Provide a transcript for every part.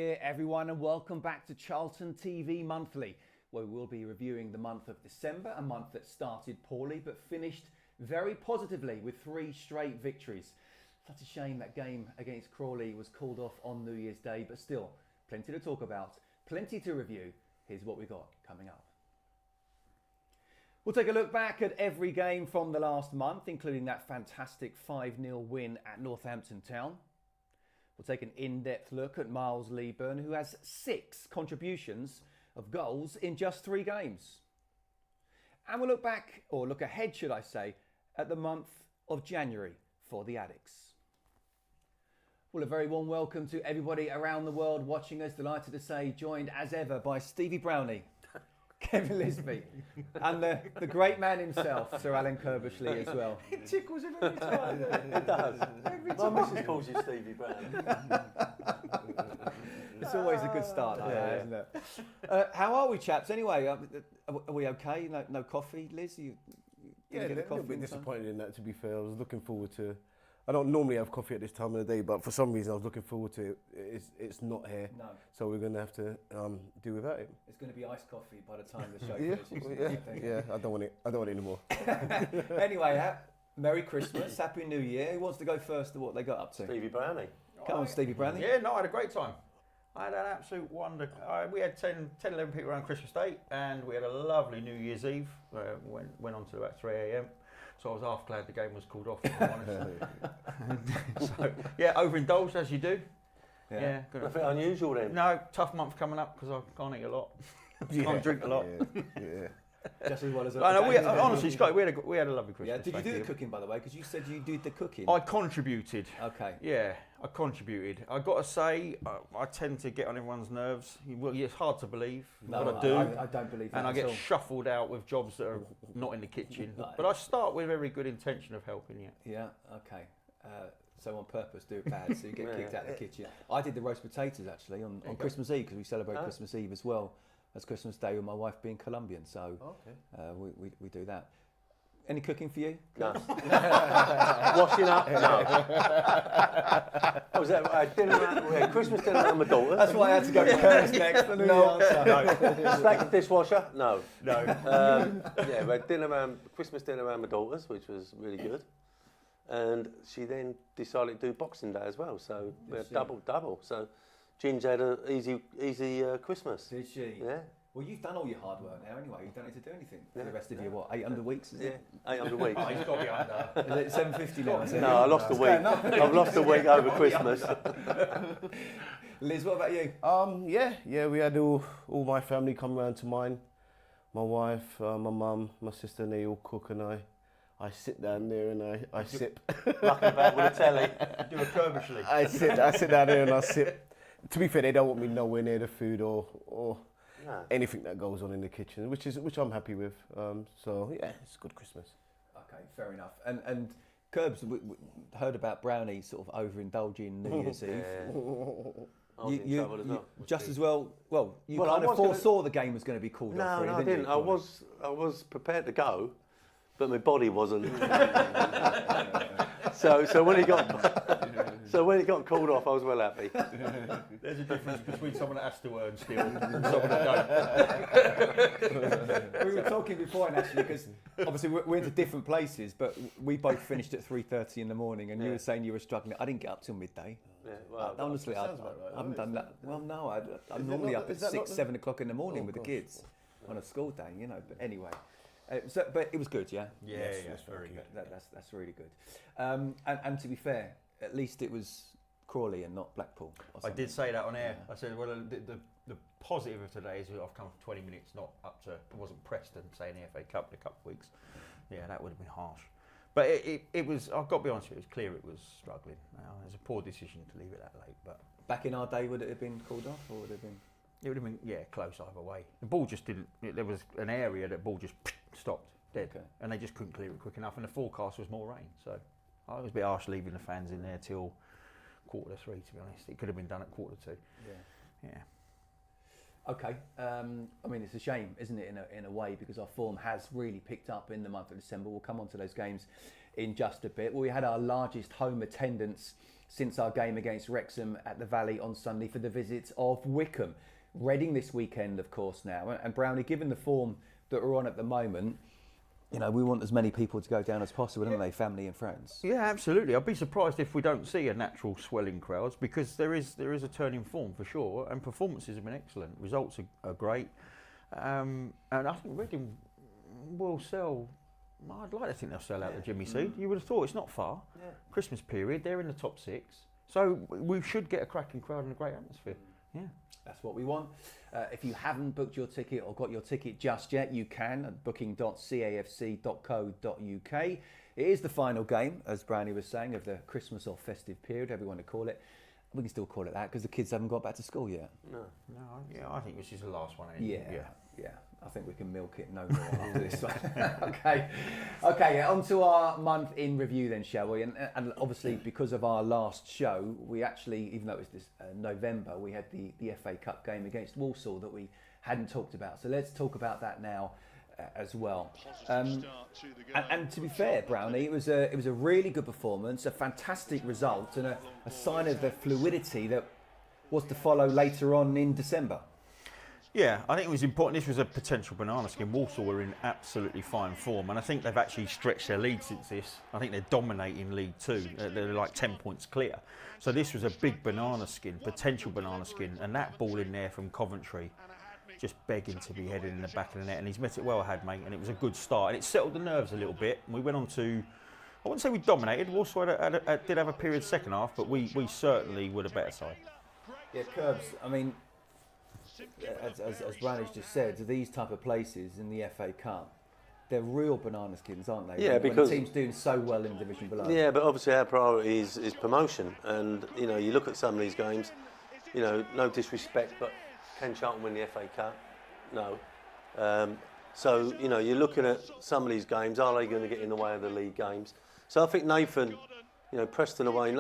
Year, everyone, and welcome back to CharltonTV Monthly, where we'll be reviewing the month of December, a month that started poorly but finished very positively with 3 straight victories. Such a shame that game against Crawley was called off on New Year's Day, but still, plenty to talk about, plenty to review. Here's what we got coming up. We'll take a look back at every game from the last month, including that fantastic 5-0 win at Northampton Town. We'll take an in-depth look at Miles Leeburn, who has 6 contributions of goals in just 3 games. And we'll look back, or look ahead, should I say, at the month of January for the Addicts. Well, a very warm welcome to everybody around the world watching us. Delighted to say, joined as ever by Stevie Brownie, Kevin Lisbie, and the great man himself, Sir Alan Curbishley as well. It tickles him every time. It does. Every My time. missus calls you Stevie Brown. It's always a good start, isn't it? How are we, chaps? Anyway, are we okay? No coffee, Liz? You Yeah, get a little bit in time? disappointed in that, to be fair. I was looking forward to... I don't normally have coffee at this time of the day, but for some reason I was looking forward to it. It's not here, No. so we're going to have to do without it. It's going to be iced coffee by the time the show Yeah, finishes. yeah, I don't want it. I don't want it anymore. Anyway, Merry Christmas, Happy New Year. Who wants to go first to what they got up to? Stevie Brownie. Come on, Stevie Brownie. Yeah, no, I had a great time. I had an absolute wonder. We had 10, 11 people around Christmas Day, and we had a lovely New Year's Eve. Went on to about 3 a.m. So I was half glad the game was called off, if I'm honest. So, yeah, overindulged as you do. Yeah. Nothing unusual then. No, tough month coming up because I can't eat a lot. Can't drink a lot. Yeah. Just as well as Honestly, Scott, we had a lovely Christmas. Yeah, did you thank do the cooking, by the way? Because you said you did the cooking. I contributed. Okay. Yeah, I contributed. I got to say, I tend to get on everyone's nerves. Well, it's hard to believe, but I do. I don't believe that And I at get all. shuffled out with jobs that are not in the kitchen. Right. But I start with every good intention of helping you. Yeah, okay. So on purpose, do it bad, so you get kicked out of the kitchen. I did the roast potatoes, actually, on Christmas Eve, because we celebrate Christmas Eve as well as Christmas Day, with my wife being Colombian, so we do that. Any cooking for you? No. Washing up? No. What was that? We had Christmas dinner with my daughter. That's why I had to go first next. I knew the answer. Stack the dishwasher? No. No. Yeah, we had Christmas dinner around my daughter's, which was really good. And she then decided to do Boxing Day as well, so we had double. So Ginger had an easy Christmas. Did she? Yeah. Well, you've done all your hard work now anyway. You don't need to do anything for the rest of your, 800 weeks, is it? 800 weeks. Oh, he's got to be under. Is it 750 now? Is it? No, I lost a week. I've lost a week over Christmas. Liz, what about you? Yeah, we had all my family come round to mine. My wife, my mum, my sister, and they all cook, and I sit down there and I sip. Mucking about with a telly. Do a Curbishley. I sit down there and I sip. To be fair, they don't want me nowhere near the food or anything that goes on in the kitchen, which I'm happy with. So yeah, it's a good Christmas. Okay, fair enough. And Curbs, we heard about Brownie sort of overindulging New Year's Eve. I was in trouble as well. Just as well. Well, you Well, kind I of was foresaw the game was going to be called off. No, for you, I didn't. you? I was prepared to go, but my body wasn't. So when it got called off, I was well happy. There's a difference between someone that has to earn still and someone that don't. We were talking before, actually, because obviously we're into different places, but we both finished at 3:30 in the morning, and you were saying you were struggling. I didn't get up till midday. Yeah, well, Honestly, I haven't done that. Well, no, I'm normally up at 6, 7 o'clock in the morning with the kids on a school day, you know. But anyway, but it was good, yeah. Yeah, it's very good. That's really good. And to be fair, at least it was Crawley and not Blackpool. I did say that on air. I said, well, the positive of today is that I've come for 20 minutes, not up to. It wasn't Preston, say in the FA Cup in a couple of weeks. Yeah, that would have been harsh. But it was. I've got to be honest with you. It was clear it was struggling. It was a poor decision to leave it that late. But back in our day, would it have been called off, or would it have been? It would have been close either way. The ball just didn't. There was an area that ball just stopped dead, and they just couldn't clear it quick enough. And the forecast was more rain, so I was a bit harsh leaving the fans in there till 2:45. To be honest, it could have been done at 2:45. Yeah. Okay. I mean, it's a shame, isn't it, in a way, because our form has really picked up in the month of December. We'll come on to those games in just a bit. Well, we had our largest home attendance since our game against Wrexham at the Valley on Sunday for the visit of Wycombe. Reading this weekend, of course, now. And Brownie, given the form that we're on at the moment, you know, we want as many people to go down as possible, don't they? Family and friends. Yeah, absolutely. I'd be surprised if we don't see a natural swelling crowds, because there is a turn in form for sure, and performances have been excellent. Results are great, and I think Reading will sell. I'd like to think they'll sell out the Jimmy Seed. You would have thought it's not far. Yeah. Christmas period, they're in the top 6, so we should get a cracking crowd and a great atmosphere. Yeah. That's what we want. If you haven't booked your ticket or got your ticket just yet, you can at booking.cafc.co.uk. It is the final game, as Brownie was saying, of the Christmas or festive period, however you want to call it. We can still call it that because the kids haven't got back to school yet. No, yeah, I think this is the last one. Yeah. I think we can milk it no more after this one. Okay, on to our month in review then, shall we? And obviously, because of our last show, we actually, even though it was this November, we had the FA Cup game against Walsall that we hadn't talked about. So let's talk about that now as well. And to be fair, Brownie, it was a really good performance, a fantastic result, and a sign of the fluidity that was to follow later on in December. Yeah, I think it was important. This was a potential banana skin. Walsall were in absolutely fine form, and I think they've actually stretched their lead since this. I think they're dominating League 2. They're like 10 points clear. So this was a big banana skin, potential banana skin, and that ball in there from Coventry, just begging to be headed in the back of the net, and he's met it well, mate, and it was a good start, and it settled the nerves a little bit. And we went on to, I wouldn't say we dominated. Walsall did have a period second half, but we certainly were the better side. Yeah, Curbs, I mean, as Brownie's just said, these type of places in the FA Cup, they're real banana skins, aren't they? Yeah, because the team's doing so well in the division below. Yeah, but obviously our priority is promotion, and you know, you look at some of these games. You know, no disrespect, but can Charlton win the FA Cup? No. So you know, you're looking at some of these games. Are they going to get in the way of the league games? So I think Nathan, you know, Preston away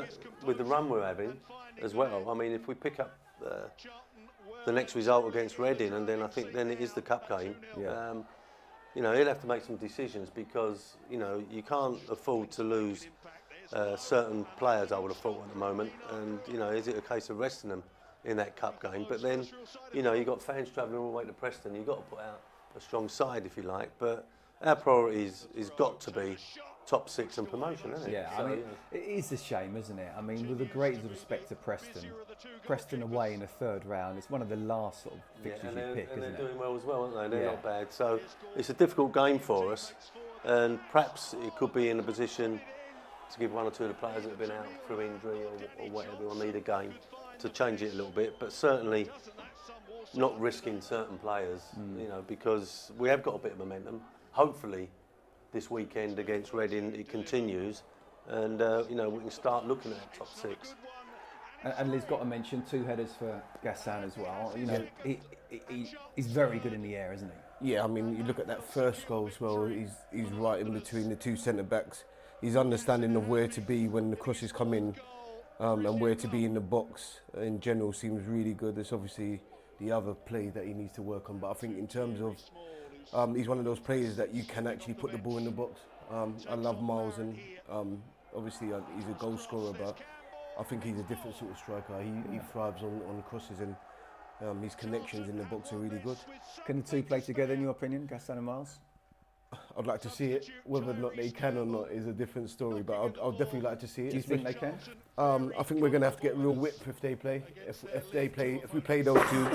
with the run we're having as well. I mean, if we pick up the next result against Reading, and then I think then it is the cup game. Yeah. You know, he'll have to make some decisions, because you know you can't afford to lose certain players. I would have thought at the moment, and you know, is it a case of resting them in that cup game? But then, you know, you've got fans travelling all the way to Preston. You've got to put out a strong side, if you like. But our priority is got to be top 6 and promotion, isn't it? Yeah, so, I mean, it is a shame, isn't it? I mean, with the greatest respect to Preston away in the third round, it's one of the last sort of fixtures you pick, isn't it? They're doing well as well, aren't they? They're not bad. So it's a difficult game for us, and perhaps it could be in a position to give one or two of the players that have been out through injury or whatever, or need a game, to change it a little bit, but certainly not risking certain players, you know, because we have got a bit of momentum. Hopefully this weekend against Reading it continues, and you know, we can start looking at top 6. And Liz got to mention 2 headers for Gassan as well. You know, he's very good in the air, isn't he? Yeah, I mean, you look at that first goal as well. He's right in between the 2 centre backs. His understanding of where to be when the crosses come in, and where to be in the box in general seems really good. There's obviously the other play that he needs to work on, but I think in terms of he's one of those players that you can actually put the ball in the box. I love Miles, and obviously he's a goal scorer, but I think he's a different sort of striker. He thrives on crosses, and his connections in the box are really good. Can the 2 play together, in your opinion, Gassan and Miles? I'd like to see it. Whether or not they can or not is a different story, but I'd definitely like to see it. Do you think they can? I think we're going to have to get real width if they play. If we play those 2,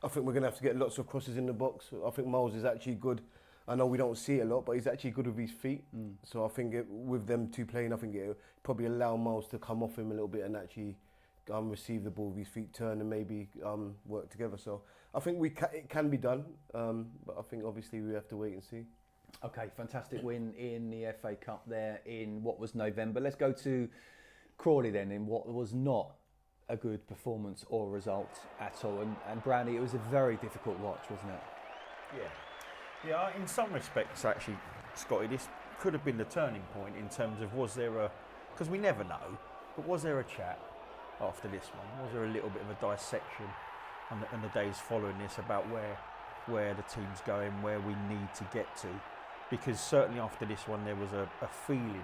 I think we're going to have to get lots of crosses in the box. I think Miles is actually good. I know we don't see it a lot, but he's actually good with his feet. So I think with them 2 playing, I think it probably allow Miles to come off him a little bit and actually receive the ball with his feet, turn, and maybe work together. So I think it can be done, but I think obviously we have to wait and see. Okay, fantastic win in the FA Cup there in what was November. Let's go to Crawley then, in what was not a good performance or result at all. And Brownie, it was a very difficult watch, wasn't it? Yeah, in some respects, actually, Scotty, this could have been the turning point in terms of was there a, because we never know, but was there a chat after this one? Was there a little bit of a dissection on the days following this about where the team's going, where we need to get to? Because certainly after this one, there was a feeling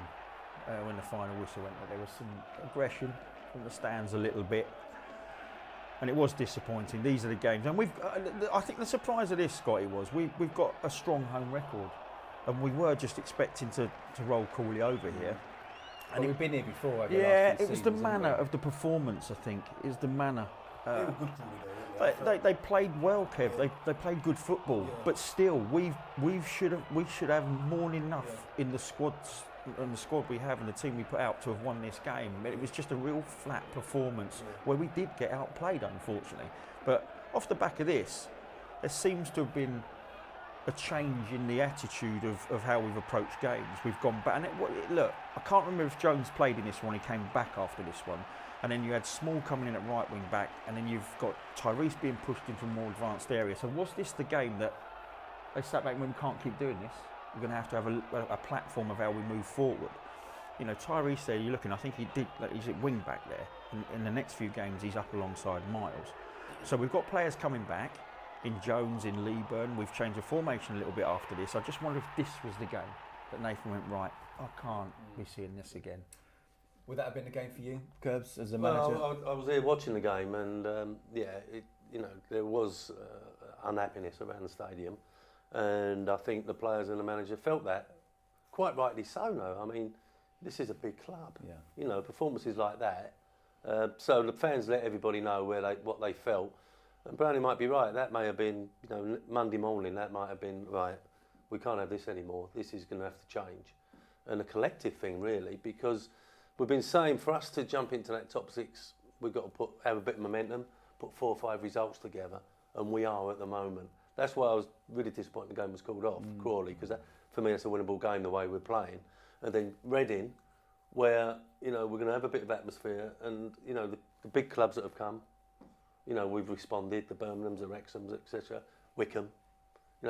when the final whistle went that there was some aggression, from the stands a little bit. And it was disappointing. These are the games. And I think the surprise of this, Scotty, was we've got a strong home record. And we were just expecting to roll Crawley over here. And we've been here before over the yeah, last few it was the seasons, manner of the performance, I think. It was the manner. They were good Crawley though. They played well, Kev. They played good football, but still, we should have more than enough in the squads and the squad we have and the team we put out to have won this game. It was just a real flat performance where we did get outplayed, unfortunately. But off the back of this, there seems to have been a change in the attitude of how we've approached games. We've gone back, and look, I can't remember if Jones played in this one. He came back after this one. And then you had Small coming in at right wing back, and then you've got Tyrese being pushed into a more advanced area. So was this the game that they sat back and went, we can't keep doing this? We're going to have a platform of how we move forward. You know, Tyrese there, you're looking, I think he's at wing back there. And in the next few games, he's up alongside Miles. So we've got players coming back in Jones, in Lieburn. We've changed the formation a little bit after this. I just wonder if this was the game that Nathan went, right, I can't be seeing this again. Would that have been the game for you, Curbs, as a manager? Well, I was here watching the game, and there was unhappiness around the stadium, and I think the players and the manager felt that, quite rightly so. No, I mean, this is a big club. Yeah. You know, performances like that. So the fans let everybody know what they felt, and Brownie might be right. That may have been, Monday morning. That might have been right. We can't have this anymore. This is going to have to change, and a collective thing really, because we've been saying for us to jump into that top six, we've got to have a bit of momentum, put 4 or 5 results together, and we are at the moment. That's why I was really disappointed the game was called off, Crawley, because for me it's a winnable game the way we're playing. And then Reading, where we're going to have a bit of atmosphere, and the big clubs that have come, we've responded, the Birminghams, the Wrexhams, etc. Wickham,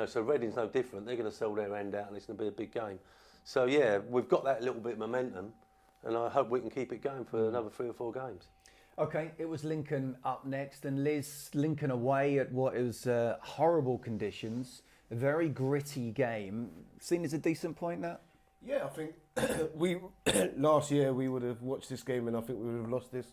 so Reading's no different. They're going to sell their end out, and it's going to be a big game. So yeah, we've got that little bit of momentum. And I hope we can keep it going for another 3 or 4 games. Okay, it was Lincoln up next, and Liz, Lincoln away at what is horrible conditions, a very gritty game. Seen as a decent point, that? Yeah, I think last year we would have watched this game and I think we would have lost this.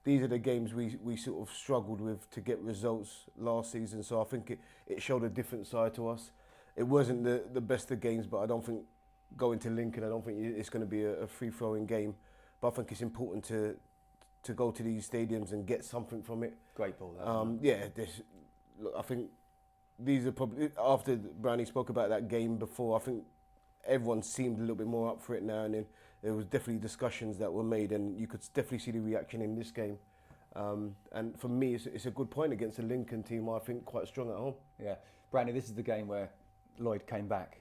These are the games we sort of struggled with to get results last season, so I think it showed a different side to us. It wasn't the best of games, but I don't think going to Lincoln, I don't think it's going to be a free-flowing game, but I think it's important to go to these stadiums and get something from it. Great ball, that. Look, I think these are probably, after Brownie spoke about that game before, I think everyone seemed a little bit more up for it now, and then there was definitely discussions that were made, and you could definitely see the reaction in this game. And for me, it's a good point against a Lincoln team, I think, quite strong at home. Yeah. Brownie, this is the game where Lloyd came back.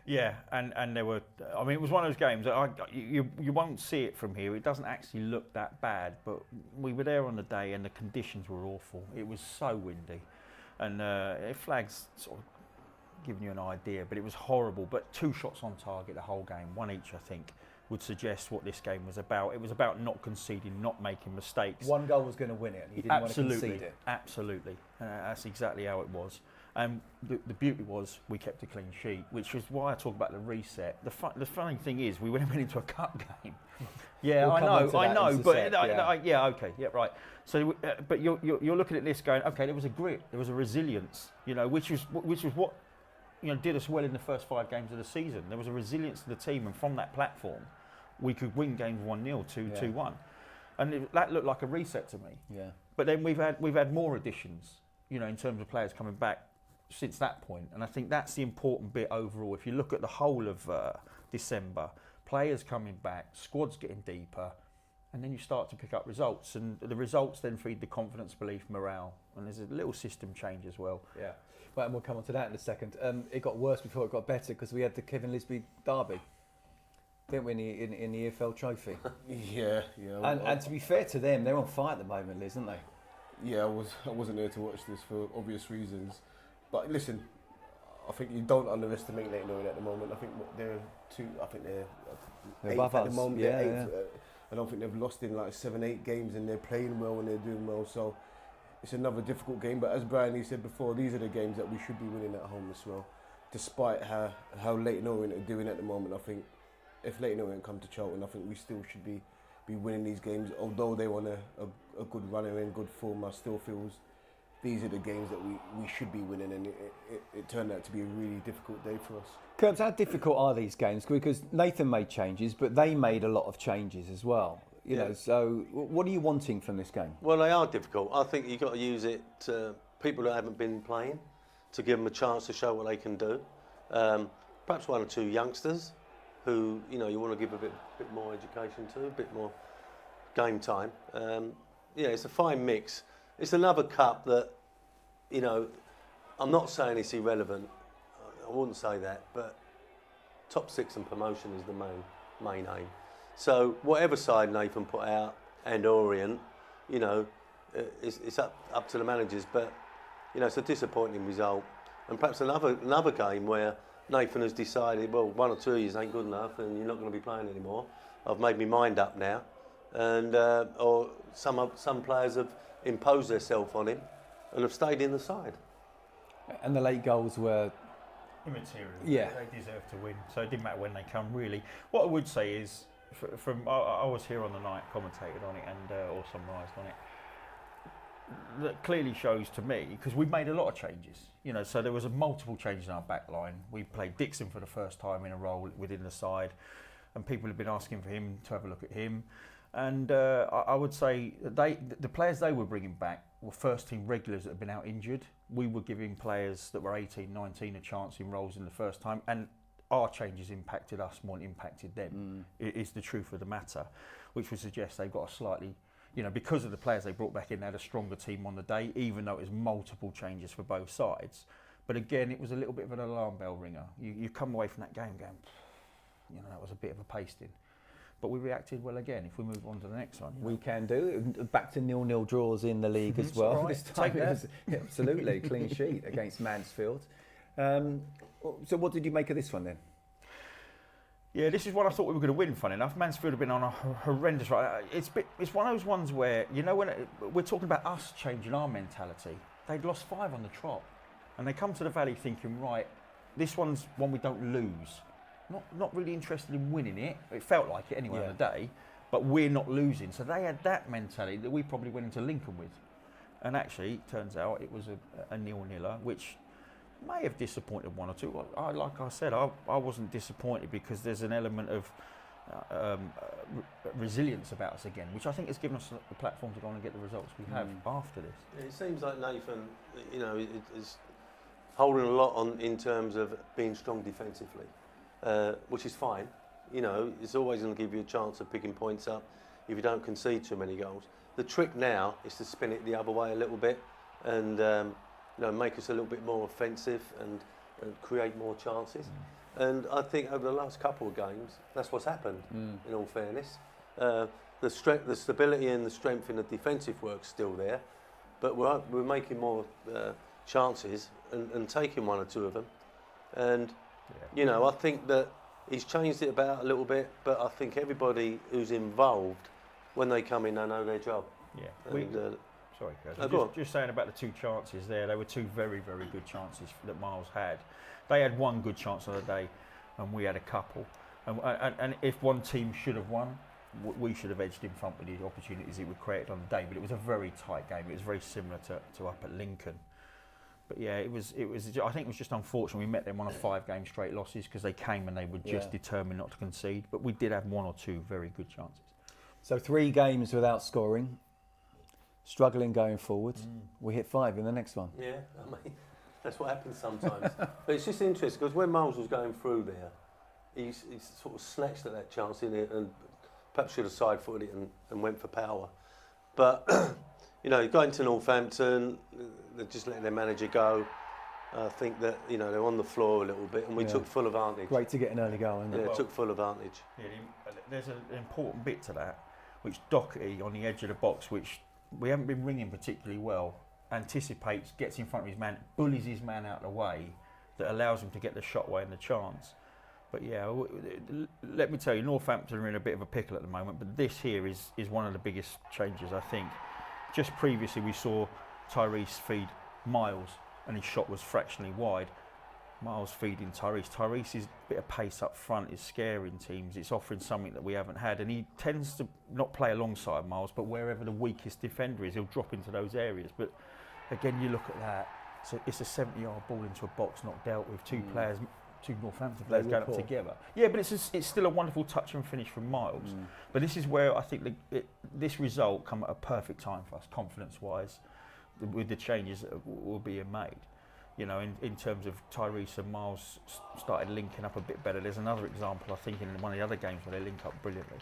Yeah, and there were. I mean, it was one of those games that you won't see it from here. It doesn't actually look that bad, but we were there on the day, and the conditions were awful. It was so windy, and flags sort of giving you an idea, but it was horrible. But 2 shots on target the whole game, 1 each, I think, would suggest what this game was about. It was about not conceding, not making mistakes. 1 goal was going to win it, and you didn't want to concede it. Absolutely, that's exactly how it was. And the beauty was we kept a clean sheet, which is why I talk about the reset. The funny thing is we went into a cup game. Yeah, We'll I know, but yeah. right. So, but you're looking at this going, okay, there was a grit, there was a resilience, which was what did us well in the first 5 games of the season. There was a resilience to the team, and from that platform, we could win games 1-0, 2-1, and that looked like a reset to me. Yeah. But then we've had more additions, in terms of players coming back since that point, and I think that's the important bit overall. If you look at the whole of December, players coming back, squads getting deeper, and then you start to pick up results, and the results then feed the confidence, belief, morale, and there's a little system change as well. Yeah, well, and we'll come on to that in a second. It got worse before it got better because we had the Kevin Lisbie derby, didn't we, in the EFL trophy? Yeah. And to be fair to them, they're on fire at the moment, Liz, aren't they? Yeah, I wasn't there to watch this for obvious reasons. But listen, I think you don't underestimate Leighton Orient at the moment. I think they're above at us. the moment. Yeah, they're 8th. yeah. I don't think they've lost in like 7-8 games, and they're playing well and they're doing well. So it's another difficult game. But as Brian said before, these are the games that we should be winning at home as well. Despite how Leighton Orient are doing at the moment, I think if Leighton Orient come to Charlton, I think we still should be be winning these games. Although they want a good runner in good form, I still feel these are the games that we should be winning, and it turned out to be a really difficult day for us. Curbs, how difficult are these games? Because Nathan made changes, but they made a lot of changes as well. You know, so what are you wanting from this game? Well, they are difficult. I think you've got to use it to people that haven't been playing, to give them a chance to show what they can do. Perhaps one or two youngsters who, you know, you want to give a bit more education to, a bit more game time. Yeah, it's a fine mix. It's another cup that, you know, I'm not saying it's irrelevant. I wouldn't say that, but top 6 and promotion is the main aim. So whatever side Nathan put out and Orient, you know, it's up to the managers. But you know, it's a disappointing result. And perhaps another game where Nathan has decided, well, 1 or 2 of you ain't good enough, and you're not going to be playing anymore. I've made my mind up now, and or some players have imposed themselves on him and have stayed in the side. And the late goals were immaterial. Yeah, they deserve to win. So it didn't matter when they come, really. What I would say is, I was here on the night, commentated on it, and or summarised on it. That clearly shows to me, because we've made a lot of changes. You know, so there was a multiple changes in our back line. We played Dixon for the first time in a role within the side, and people have been asking for him to have a look at him. And I would say the players they were bringing back were first team regulars that had been out injured. We were giving players that were 18, 19 a chance in roles in the first time, and our changes impacted us more than impacted them. It is the truth of the matter, which would suggest they've got a slightly, you know, because of the players they brought back in, they had a stronger team on the day, even though it was multiple changes for both sides. But again, it was a little bit of an alarm bell ringer. You come away from that game going, you know, that was a bit of a pasting. But we reacted well again. If we move on to the next one, we can do. Back to 0-0 draws in the league as well. Right. This time it was absolutely clean sheet against Mansfield. So what did you make of this one then? Yeah, this is one I thought we were going to win, fun enough. Mansfield have been on a horrendous ride. It's one of those ones where, you know, when we're talking about us changing our mentality, they'd lost 5 on the trot. And they come to the Valley thinking, right, this one's one we don't lose. Not really interested in winning it. It felt like it anyway on the day, but we're not losing. So they had that mentality that we probably went into Lincoln with. And actually, it turns out it was a 0-0, which may have disappointed 1 or 2. Like I said, I wasn't disappointed because there's an element of resilience about us again, which I think has given us the platform to go on and get the results we have after this. It seems like Nathan, you know, is holding a lot on in terms of being strong defensively, which is fine. You know, it's always going to give you a chance of picking points up if you don't concede too many goals. The trick now is to spin it the other way a little bit and you know, make us a little bit more offensive and create more chances. And I think over the last couple of games, that's what's happened, in all fairness. The stability and the strength in the defensive work's still there, but we're making more chances and taking 1 or 2 of them. And, you know, I think that he's changed it about a little bit, but I think everybody who's involved, when they come in, they know their job. Yeah. And, sorry, Kurt. Just saying about the 2 chances there, they were 2 very, very good chances that Miles had. They had 1 good chance on the day, and we had a couple. And if one team should have won, we should have edged in front with the opportunities it would create on the day. But it was a very tight game. It was very similar to up at Lincoln. But yeah, it was. I think it was just unfortunate we met them on a 5-game straight losses because they came and they were just determined not to concede. But we did have 1 or 2 very good chances. So 3 games without scoring. Struggling going forward. We hit 5 in the next one. Yeah, I mean, that's what happens sometimes. But it's just interesting because when Miles was going through there, he's sort of snatched at that chance in it and perhaps should have side-footed it and went for power. But, you know, going to Northampton, they're just letting their manager go. I think that, you know, they're on the floor a little bit and we took full advantage. Great to get an early goal, isn't it? Yeah, took full advantage. Yeah, there's an important bit to that, which Doherty on the edge of the box, which we haven't been ringing particularly well, anticipates, gets in front of his man, bullies his man out of the way, that allows him to get the shot away and the chance. But yeah, let me tell you, Northampton are in a bit of a pickle at the moment, but this here is one of the biggest changes, I think. Just previously we saw Tyrese feed Miles and his shot was fractionally wide. Miles feeding Tyrese. Tyrese's bit of pace up front is scaring teams. It's offering something that we haven't had, and he tends to not play alongside Miles, but wherever the weakest defender is, he'll drop into those areas. But again, you look at that, so it's a 70-yard ball into a box not dealt with, two Northampton players going up together. Yeah, but it's still a wonderful touch and finish from Miles. But this is where I think this result come at a perfect time for us, confidence-wise, with the changes that will be made. You know, in terms of Tyrese and Miles started linking up a bit better. There's another example, I think, in one of the other games where they link up brilliantly.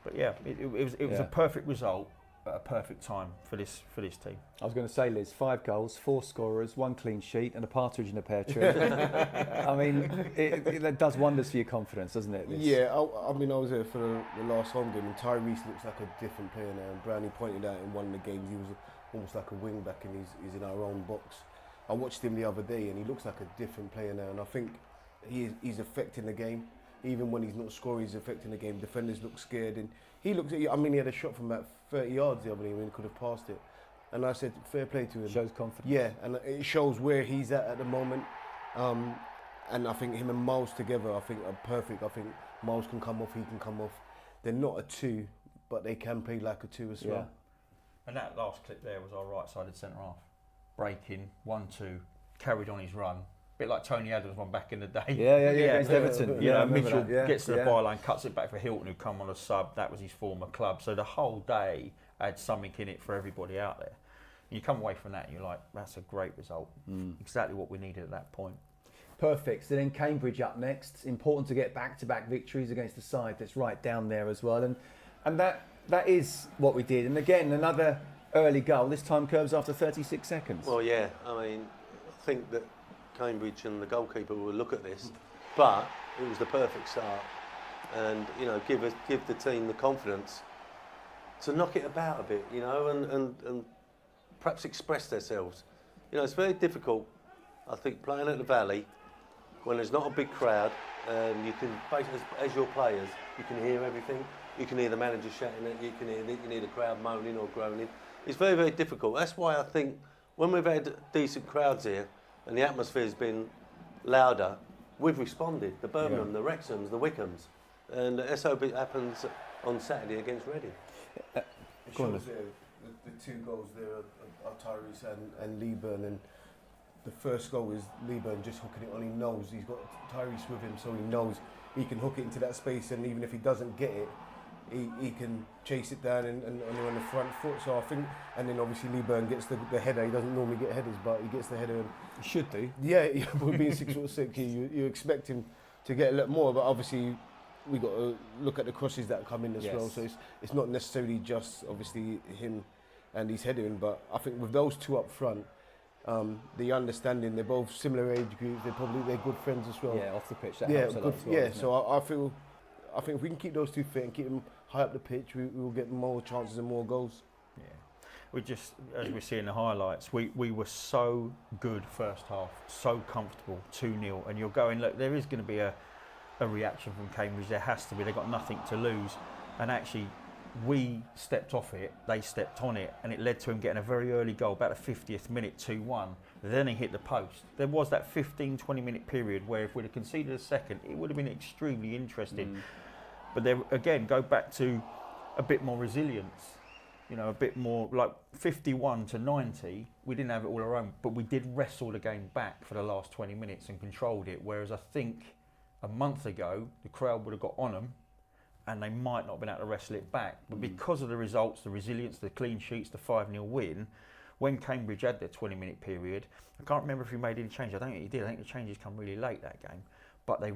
But yeah, it was a perfect result at a perfect time for this team. I was going to say, Liz, 5 goals, 4 scorers, 1 clean sheet, and a partridge in a pear tree. I mean, it does wonders for your confidence, doesn't it? Liz? Yeah, I mean, I was there for the last home game, and Tyrese looks like a different player now. And Brownie pointed out in one of the games he was almost like a wing back, and he's in our own box. I watched him the other day, and he looks like a different player now. And I think he's affecting the game. Even when he's not scoring, he's affecting the game. Defenders look scared, and he looks. I mean, he had a shot from about 30 yards the other day when he could have passed it. And I said, fair play to him. Shows confidence. Yeah, and it shows where he's at the moment. And I think him and Miles together, I think, are perfect. I think Miles can come off, he can come off. They're not a 2, but they can play like a 2 as well. And that last clip there was our right-sided centre half. Breaking, 1-2, carried on his run. Bit like Tony Adams one back in the day. Yeah, against Everton. You know, Mitchell gets to the byline, cuts it back for Hilton, who come on a sub. That was his former club. So the whole day had something in it for everybody out there. And you come away from that and you're like, that's a great result. Exactly what we needed at that point. Perfect. So then Cambridge up next. It's important to get back-to-back victories against the side that's right down there as well. And that is what we did. And again, another early goal. This time Curbs after 36 seconds. Well, yeah. I mean, I think that Cambridge and the goalkeeper will look at this, but it was the perfect start, and you know, give the team the confidence to knock it about a bit, you know, and perhaps express themselves. You know, it's very difficult, I think, playing at the Valley when there's not a big crowd. You can, as your players, you can hear everything. You can hear the manager shouting at you. You can hear the crowd moaning or groaning. It's very, very difficult. That's why I think when we've had decent crowds here, and the atmosphere's been louder, we've responded. The Birmingham, the Wrexhams, the Wickhams. And let's hope it happens on Saturday against Reading. It shows the 2 goals there are Tyrese and Lieburn, and the first goal is Lieburn just hooking it on. He knows he's got Tyrese with him, so he knows he can hook it into that space, and even if he doesn't get it, he can chase it down and on the front foot. So I think, and then obviously Lieburn gets the header. He doesn't normally get headers, but he gets the header. And he should do. Yeah, with being 6'6", you expect him to get a lot more, but obviously we got to look at the crosses that come in as well. So it's not necessarily just obviously him and his heading, but I think with those 2 up front, the understanding, they're both similar age groups. They're good friends as well. Yeah, off the pitch. That helps a lot as well, yeah. So I think if we can keep those 2 fit and keep them high up the pitch, we will get more chances and more goals. Yeah, we just, as we see in the highlights, we were so good first half, so comfortable, 2-0, and you're going, look, there is going to be a reaction from Cambridge. There has to be. They've got nothing to lose, and actually, we stepped off it, they stepped on it, and it led to him getting a very early goal, about the 50th minute, 2-1. Then he hit the post. There was that 15-20 minute period where if we'd have conceded a second, it would have been extremely interesting. But there, again, go back to a bit more resilience, you know, a bit more like 51 to 90. We didn't have it all our own, but we did wrestle the game back for the last 20 minutes and controlled it. Whereas I think a month ago, the crowd would have got on them and they might not have been able to wrestle it back. But because of the results, the resilience, the clean sheets, the 5-0 win, when Cambridge had their 20-minute period, I can't remember if he made any changes. I don't think he did. I think the changes come really late that game. But they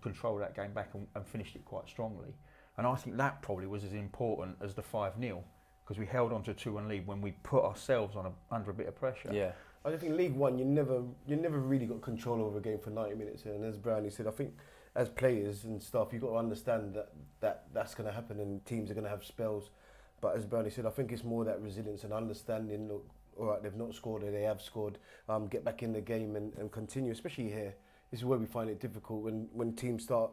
controlled that game back and finished it quite strongly. And I think that probably was as important as the 5-0, because we held on to a 2-1 lead when we put ourselves under a bit of pressure. Yeah. I think League One, you never really got control over a game for 90 minutes. And as Brownie said, I think as players and stuff, you've got to understand that's going to happen and teams are going to have spells. But as Brownie said, I think it's more that resilience and understanding, look, all right, they've not scored or they have scored, get back in the game and continue, especially here. This is where we find it difficult when teams start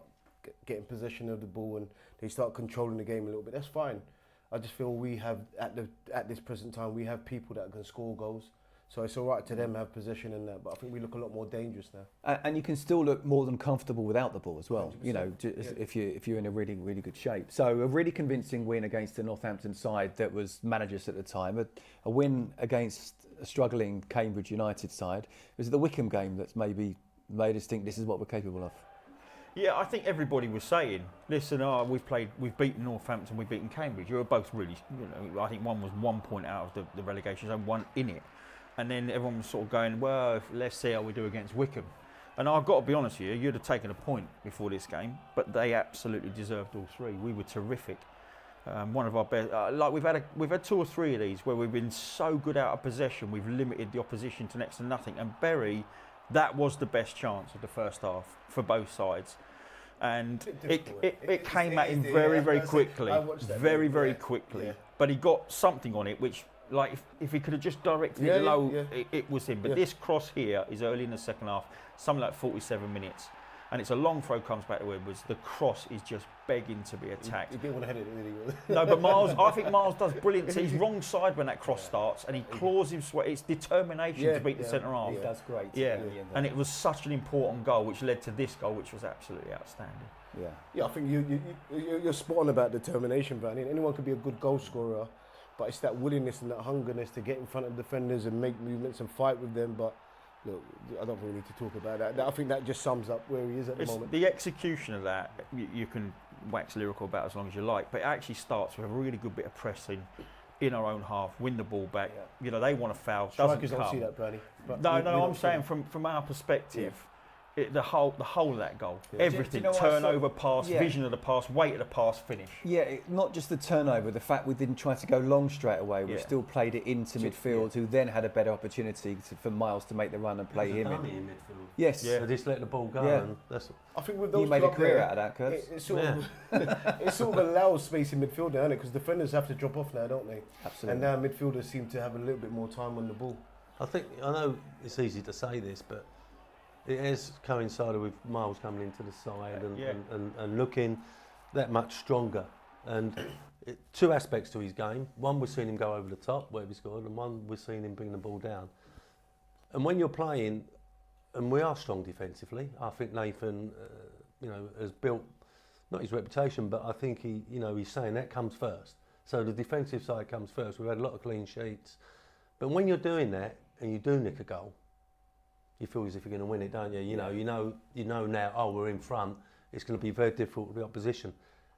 getting possession of the ball and they start controlling the game a little bit. That's fine. I just feel we have, at this present time, we have people that can score goals. So it's all right to them have possession in that, but I think we look a lot more dangerous now. And you can still look more than comfortable without the ball as well. 100%. You know, if you're in a really, really good shape. So a really convincing win against the Northampton side that was managers at the time. A win against a struggling Cambridge United side. Was it the Wickham game that's maybe made us think this is what we're capable of? Yeah, I think everybody was saying, listen, we've beaten Northampton, we've beaten Cambridge. You were both really, I think one was 1 point out of the relegation zone, one in it. And then everyone was sort of going, well, let's see how we do against Wickham. And I've got to be honest with you, you'd have taken a point before this game, but they absolutely deserved all three. We were terrific. One of our best. We've had 2 or 3 of these where we've been so good out of possession, we've limited the opposition to next to nothing. And Bury, that was the best chance of the first half for both sides. And it came at him very quickly, very quickly. Yeah. But he got something on it, which, like, if he could have just directed it low, it was him. But this cross here is early in the second half, something like 47 minutes. And it's a long throw, comes back to Edwards. The cross is just begging to be attacked. He didn't want to head it, really. No, but Miles, I think Miles does brilliant. He's wrong side when that cross starts, and he claws him. It's determination to beat the centre half. He does great. Yeah, and it was such an important goal, which led to this goal, which was absolutely outstanding. Yeah, I think you're spot on about determination, Brandon. Anyone could be a good goal scorer, but it's that willingness and that hungerness to get in front of defenders and make movements and fight with them. But look, I don't really need to talk about that. I think that just sums up where he is at the moment. The execution of that, you can wax lyrical about as long as you like, but it actually starts with a really good bit of pressing in our own half, win the ball back. Yeah. You know, they want to foul. Strikers don't see that, Brady. No, I'm saying from our perspective, the whole of that goal, everything, do you know turnover, pass, vision of the pass, weight of the pass, finish. Yeah, not just the turnover, the fact we didn't try to go long straight away, we still played it into midfield, who then had a better opportunity for Miles to make the run and play him in midfield. Yes. Yeah. So just let the ball go. Yeah. And that's, I think with those you made a career out of that, Kurt. It sort of allows space in midfield now, because defenders have to drop off now, don't they? Absolutely. And now midfielders seem to have a little bit more time on the ball. I know it's easy to say this, but it has coincided with Miles coming into the side and looking that much stronger. And 2 aspects to his game. One, we're seeing him go over the top where he scored, and one, we're seeing him bring the ball down. And when you're playing, and we are strong defensively, I think Nathan, has built not his reputation, but I think he's saying that comes first. So the defensive side comes first. We've had a lot of clean sheets, but when you're doing that and you do nick a goal, you feel as if you're going to win it, don't you? You know now. Oh, we're in front. It's going to be very difficult for the opposition,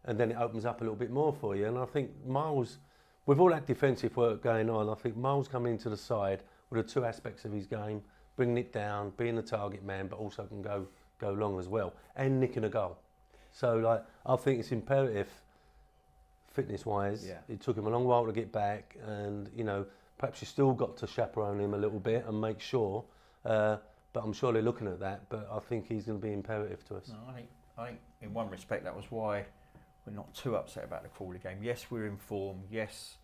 and then it opens up a little bit more for you. And I think Miles, with all that defensive work going on, I think Miles coming into the side with the 2 aspects of his game, bringing it down, being the target man, but also can go long as well, and nicking a goal. So I think it's imperative, fitness-wise. Yeah. It took him a long while to get back, and perhaps you still got to chaperone him a little bit and make sure. But I'm sure they're looking at that. But I think he's going to be imperative to us. No, I think in one respect that was why we're not too upset about the Crawley game. Yes, we're in form. Yes,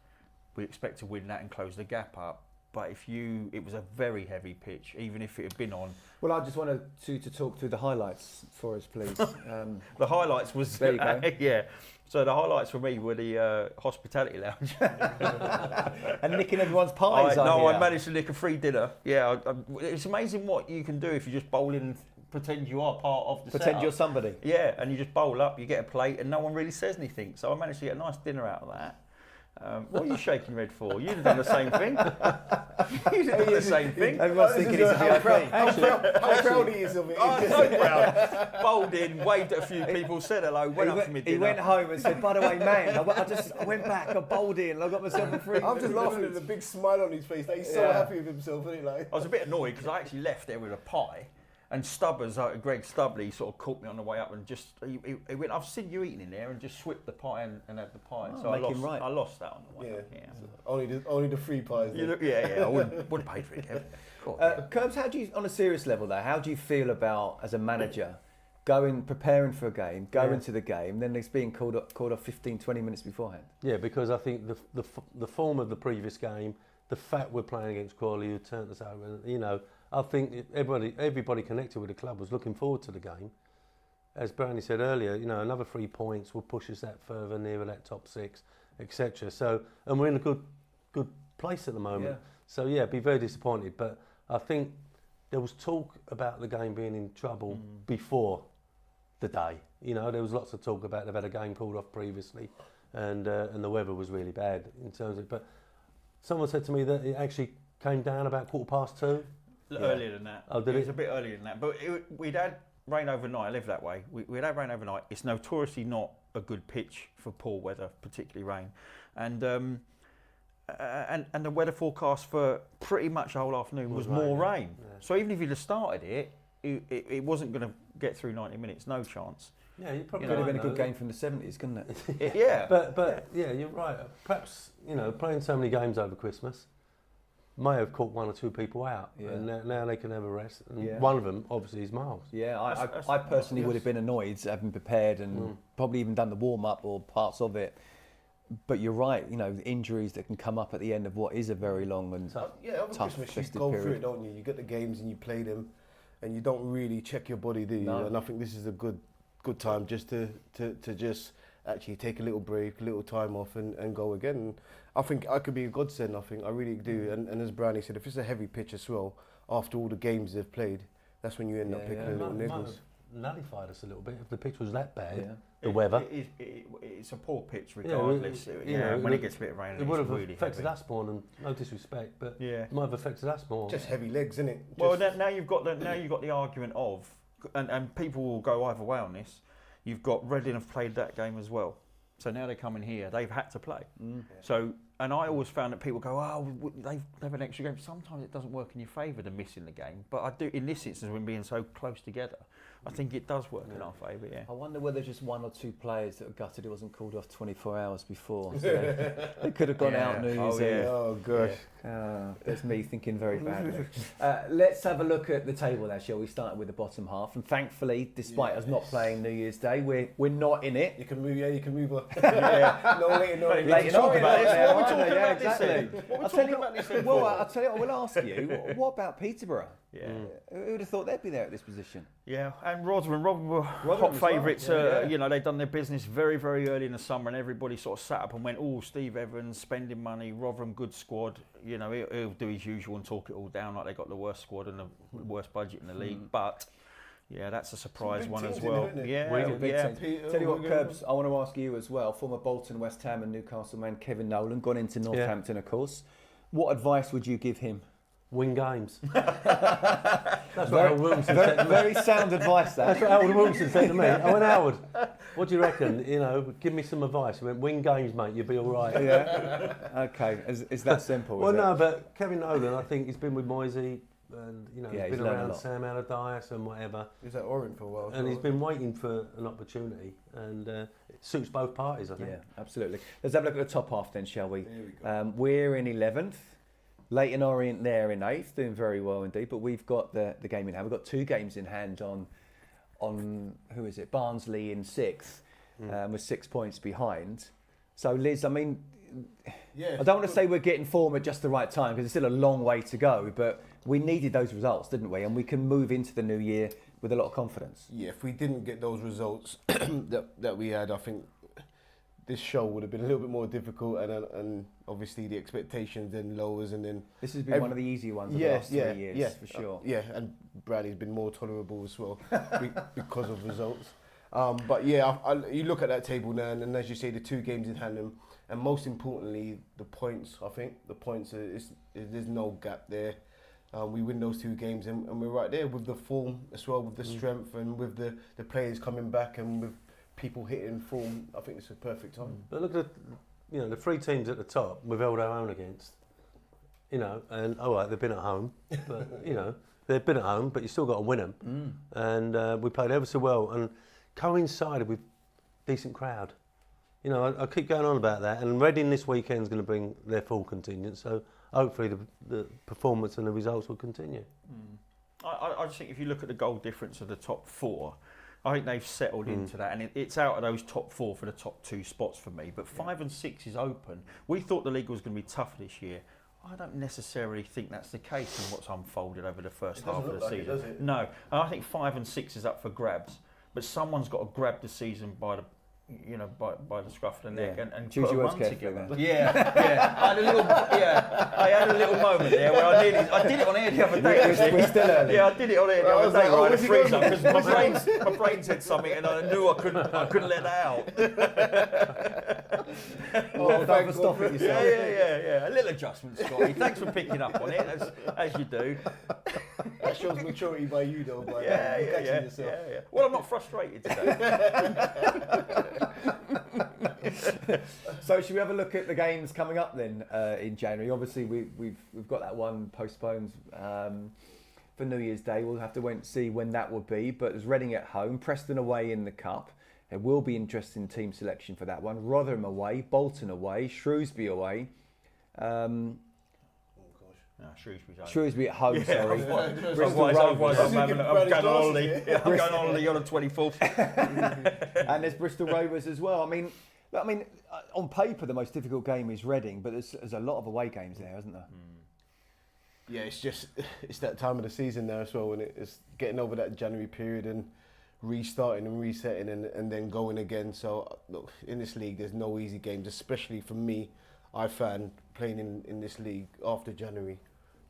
we expect to win that and close the gap up. But it was a very heavy pitch, even if it had been on. Well, I just wanted to talk through the highlights for us, please. The highlights was there you go. Yeah. So the highlights for me were the hospitality lounge and nicking everyone's pies. I managed to nick a free dinner. Yeah, it's amazing what you can do if you just bowl in and pretend you are part of the Pretend setup. you're somebody. Yeah, and you just bowl up, you get a plate, and no one really says anything. So I managed to get a nice dinner out of that. What are you shaking red for? You'd have done the same thing. You'd have done the same thing. Everyone's thinking it's a VIP. How proud he is of it. Oh, so proud. Bowled in, waved at a few people, said hello, went up for me dinner. He went home and said, by the way, man, I went back, I bowled in, I got myself a free. I'm just laughing at the big smile on his face. He's so happy with himself, isn't he? I was a bit annoyed because I actually left there with a pie. And Stubbers, Greg Stubley, sort of caught me on the way up and just he went, I've seen you eating in there, and just swipped the pie and had the pie. Oh, so I lost that on the way up. Yeah. So only the free pies. I wouldn't pay for it, Kev. Curbs, how do you, on a serious level though, how do you feel about, as a manager, preparing for a game, going to the game, then it's being called off 15, 20 minutes beforehand? Yeah, because I think the form of the previous game, the fact we're playing against Crawley, who turned us over, I think everybody connected with the club was looking forward to the game. As Bernie said earlier, another 3 points will push us that further nearer that top 6, etc. So, and we're in a good place at the moment. Yeah. So yeah, be very disappointed. But I think there was talk about the game being in trouble before the day. You know, there was lots of talk about they've had a game called off previously, and the weather was really bad in terms of. But someone said to me that it actually came down about 2:15. Earlier than that. Oh, did it it? was a bit earlier than that. But we'd had rain overnight. I live that way. We'd had rain overnight. It's notoriously not a good pitch for poor weather, particularly rain. And the weather forecast for pretty much the whole afternoon was more rain. Yeah. So even if you'd have started it wasn't going to get through 90 minutes. No chance. Yeah, you probably could have been a good game from the 70s, couldn't it? Yeah. But yeah, you're right. Perhaps, playing so many games over Christmas may have caught one or two people out, and now they can have a rest. And one of them, obviously, is Miles. Yeah, I personally would have been annoyed having prepared and probably even done the warm-up or parts of it. But you're right, the injuries that can come up at the end of what is a very long and over tough Christmas festive you go period. through it, don't you? You get the games and you play them, and you don't really check your body, do you? No. And I think this is a good time just to just actually take a little break, a little time off, and go again. And I think I could be a godsend. I really do. And as Brownie said, if it's a heavy pitch as well, after all the games they've played, that's when you end up picking a little niggles. Nullified us a little bit if the pitch was that bad. The weather. It's a poor pitch regardless. When it gets a bit of rain, it would have really affected heavy. us more. And no disrespect, but Yeah. it might have affected us more. Just heavy legs, isn't it? Well, now you've got the argument of, and people will go either way on this. You've got Reading have played that game as well, so now they come in here. They've had to play. So, and I always found that people go, oh, they've an extra game. Sometimes it doesn't work in your favour, the missing the game. But I do in this instance, when being so close together, I think it does work in our favour. Yeah. I wonder whether just one or two players that were gutted it wasn't called off 24 hours before. So they could have gone out New Year's Eve. Oh gosh. There's me thinking very badly. Let's have a look at the table now, shall we? Starting with the bottom half, and thankfully, despite us not playing New Year's Day, we're not in it. You can move, you can move on. No, Late talk about this. What are we talking Yeah, about this exactly. then? What are we talking about this then Well, for? I'll tell you what, we'll ask you, what about Peterborough? Yeah. Who would have thought they'd be there at this position? Yeah, and Rotherham were hot as well, favourites. yeah. They'd done their business very, very early in the summer, and everybody sort of sat up and went, "Oh, Steve Evans spending money. Rotherham, good squad. He'll do his usual and talk it all down like they got the worst squad and the worst budget in the league." But yeah, that's a surprise one as well. Yeah, Tell you what, Curbs, I want to ask you as well. Former Bolton, West Ham, and Newcastle man Kevin Nolan, gone into Northampton, of course. What advice would you give him? Win games. That's what Howard Wilson said to me. Very sound advice, that. That's what Howard Wilson said to me. I went, Howard, what do you reckon? Give me some advice. He went, win games, mate, you'll be all right. Yeah. Okay, is that simple? Well, no, but Kevin Nolan, I think he's been with Moisey and, he's he's been learned a around lot. Sam Allardyce and whatever. He was at Orient for a while. And he's been waiting for an opportunity, and it suits both parties, I think. Yeah, absolutely. Let's have a look at the top half then, shall we? Here we go. We're in 11th. Leighton Orient there in 8th, doing very well indeed. But we've got the game in hand. We've got 2 games in hand on who is it? Barnsley in 6th, with 6 points behind. So Liz, I mean, I don't want to say we're getting form at just the right time because it's still a long way to go. But we needed those results, didn't we? And we can move into the new year with a lot of confidence. Yeah, if we didn't get those results that we had, I think this show would have been a little bit more difficult, and obviously the expectations then lowers, and then This has been one of the easier ones of the last 3 years, for sure. And Bradley's been more tolerable as well because of results. But yeah, you look at that table now, and as you say, the 2 games in hand, and most importantly, the points. I think the points there's no gap there. We win those 2 games, and we're right there with the form as well, with the strength, and with the players coming back, and with people hitting form. I think it's a perfect time. But look at the 3 teams at the top we've held our own against. And all right, they've been at home, but they've been at home, but you still got to win them. And we played ever so well and coincided with decent crowd. I keep going on about that. And Reading this weekend's going to bring their full contingent, so hopefully the performance and the results will continue. I just think if you look at the goal difference of the top 4. I think they've settled into that, and it's out of those top 4 for the top 2 spots for me. But 5 and 6 is open. We thought the league was going to be tough this year. I don't necessarily think that's the case in what's unfolded over the first half of the season. Does it? No, and I think 5 and 6 is up for grabs. But someone's got to grab the season by you know, by the scruff of the neck and Choose put your a words run carefully together. then. Yeah. I had a little moment there where I did it on air the other day. actually. We're still early. Yeah, I did it on air the other day. like, Right, what's the he going freezer because my brain said something and I knew I couldn't let that out. Don't stop it yourself. Yeah. A little adjustment, Scotty. Thanks for picking up on it, as you do. That shows maturity by you, though. By Yeah. yourself. Well, I'm not frustrated today. So should we have a look at the games coming up then in January? Obviously we've got that one postponed for New Year's Day. We'll have to wait and see when that will be. But there's Reading at home, Preston away in the Cup. There will be interesting team selection for that one. Rotherham away, Bolton away, Shrewsbury away. Shrewsbury at home, sorry. Otherwise I'm going on holiday. Yeah, I'm going on holiday on the 24th. And there's Bristol Rovers as well. I mean, on paper the most difficult game is Reading, but there's a lot of away games there, isn't there? Yeah, it's that time of the season now as well, when it's getting over that January period and restarting and resetting and then going again. So look, in this league there's no easy games, especially for me. I found playing in this league after January,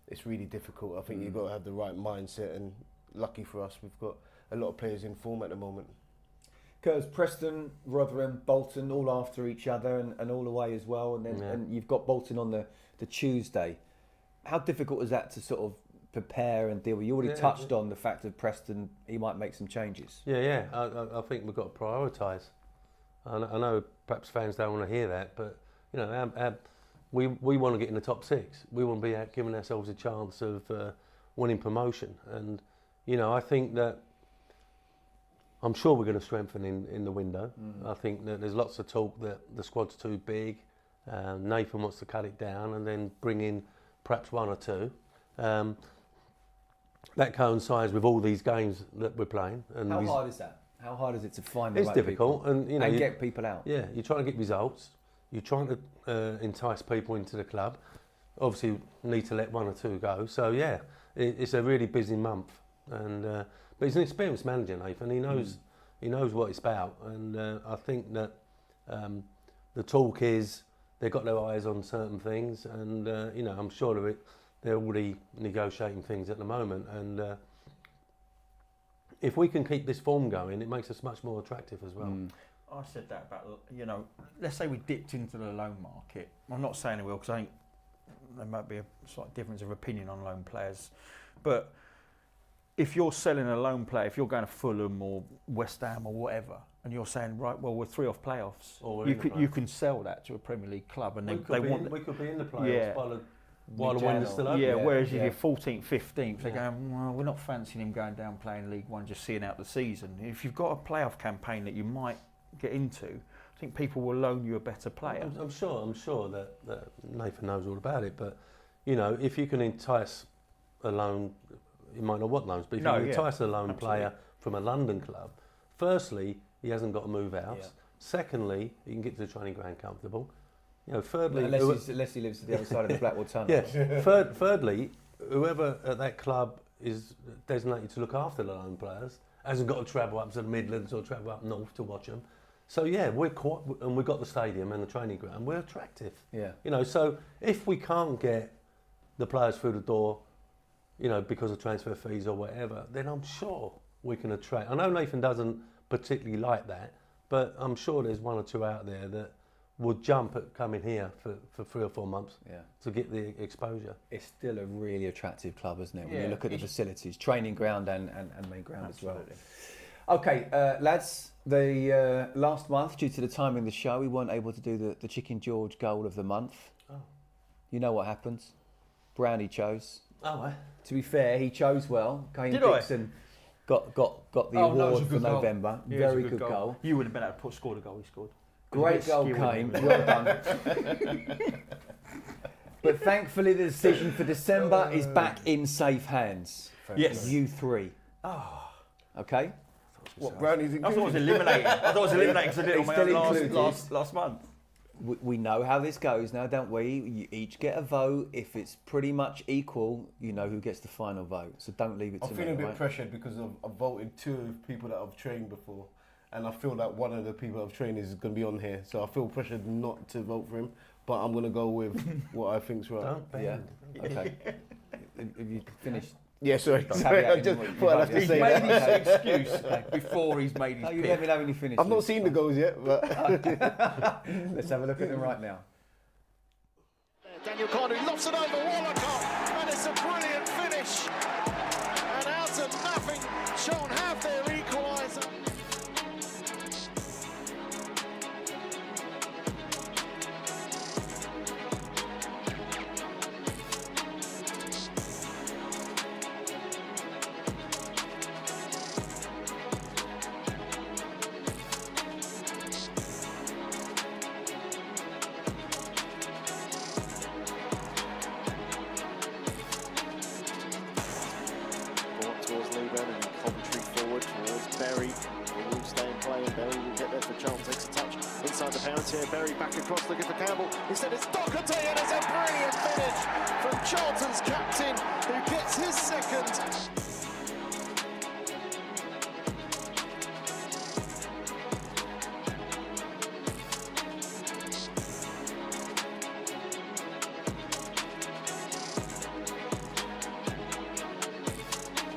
it's really difficult. I think you've got to have the right mindset, and lucky for us, we've got a lot of players in form at the moment. Because Preston, Rotherham, Bolton all after each other and all away as well, and then and you've got Bolton on the Tuesday. How difficult is that to sort of prepare and deal with? You already touched on the fact of Preston, he might make some changes. Yeah. I think we've got to prioritise. I know perhaps fans don't want to hear that, but you know, we want to get in the top 6. We want to be out giving ourselves a chance of winning promotion. And you know, I think that I'm sure we're going to strengthen in the window. I think that there's lots of talk that the squad's too big. Nathan wants to cut it down and then bring in perhaps 1 or 2. That coincides with all these games that we're playing. And How hard is that? How hard is it to find the it's right difficult, people and you know, get people out? Yeah, you're trying to get results. You're trying to entice people into the club. Obviously, you need to let 1 or 2 go. So yeah, it's a really busy month, and but he's an experienced manager, Nathan. He knows what it's about, and I think that the talk is they've got their eyes on certain things, and you know, I'm sure they're already negotiating things at the moment, and if we can keep this form going, it makes us much more attractive as well. I said that about, you know, let's say we dipped into the loan market. I'm not saying it will, because I think there might be a slight difference of opinion on loan players. But if you're selling a loan player, if you're going to Fulham or West Ham or whatever, and you're saying, right, well, we're 3 off playoffs, you can sell that to a Premier League club, and we could be in the playoffs while the window's still open. Yeah, whereas if you're 14th, 15th, they're going, well, we're not fancying him going down playing League One, just seeing out the season. If you've got a playoff campaign that you might get into, I think people will loan you a better player. I'm sure that Nathan knows all about it, but you know, if you can entice a loan, you might know what loans, but if you can entice a loan player from a London club, firstly, he hasn't got to move out. Yeah. Secondly, he can get to the training ground comfortable. You know, thirdly, unless he lives to the other side of the Blackwall Tunnel. Yeah. Thirdly, whoever at that club is designated to look after the loan players hasn't got to travel up to the Midlands or travel up north to watch them. So yeah, we've got the stadium and the training ground. We're attractive. Yeah. You know, so if we can't get the players through the door, you know, because of transfer fees or whatever, then I'm sure we can attract. I know Nathan doesn't particularly like that, but I'm sure there's 1 or 2 out there that would jump at coming here for 3 or 4 months to get the exposure. It's still a really attractive club, isn't it? When you look at the facilities, training ground and main ground as well. Okay, lads, the last month, due to the timing of the show, we weren't able to do the Chicken George goal of the month. Oh. You know what happens. Brownie chose. Oh, To be fair, he chose well. Kane Dixon got the award for November. Very good goal. You would have been able to score the goal he scored. Great goal, Kane. Well done. But thankfully, the decision for December is back in safe hands. Yes. You 3. Oh. Okay. What, Brownie's included? I thought it was eliminated. I thought it was eliminated because I did it on last month. We know how this goes now, don't we? You each get a vote. If it's pretty much equal, you know who gets the final vote. So don't leave it to me. I'm feeling a bit pressured because I've voted 2 people that I've trained before. and I feel like one of the people I've trained is going to be on here, so I feel pressured not to vote for him, but I'm going to go with what I think's right. Don't bend. Yeah. Okay. Have you finished? Yeah, sorry. Caveat I just thought I'd have to He's say made that. his excuse before he's made his No, you pick. let me know when you finish. I've not Liz. seen the goals yet, but Let's have a look at them right now. Daniel Cardew lofts it over Wallacott, and it's a brilliant finish. And out of nothing, Charlton have their equaliser. Towards Lieber and Coventry forward towards Berry. He will stay in play and Berry will get there for Charlton. Takes a touch inside the penalty area. Berry back across looking for Campbell. Instead it's Doherty and it's a brilliant finish from Charlton's captain who gets his second.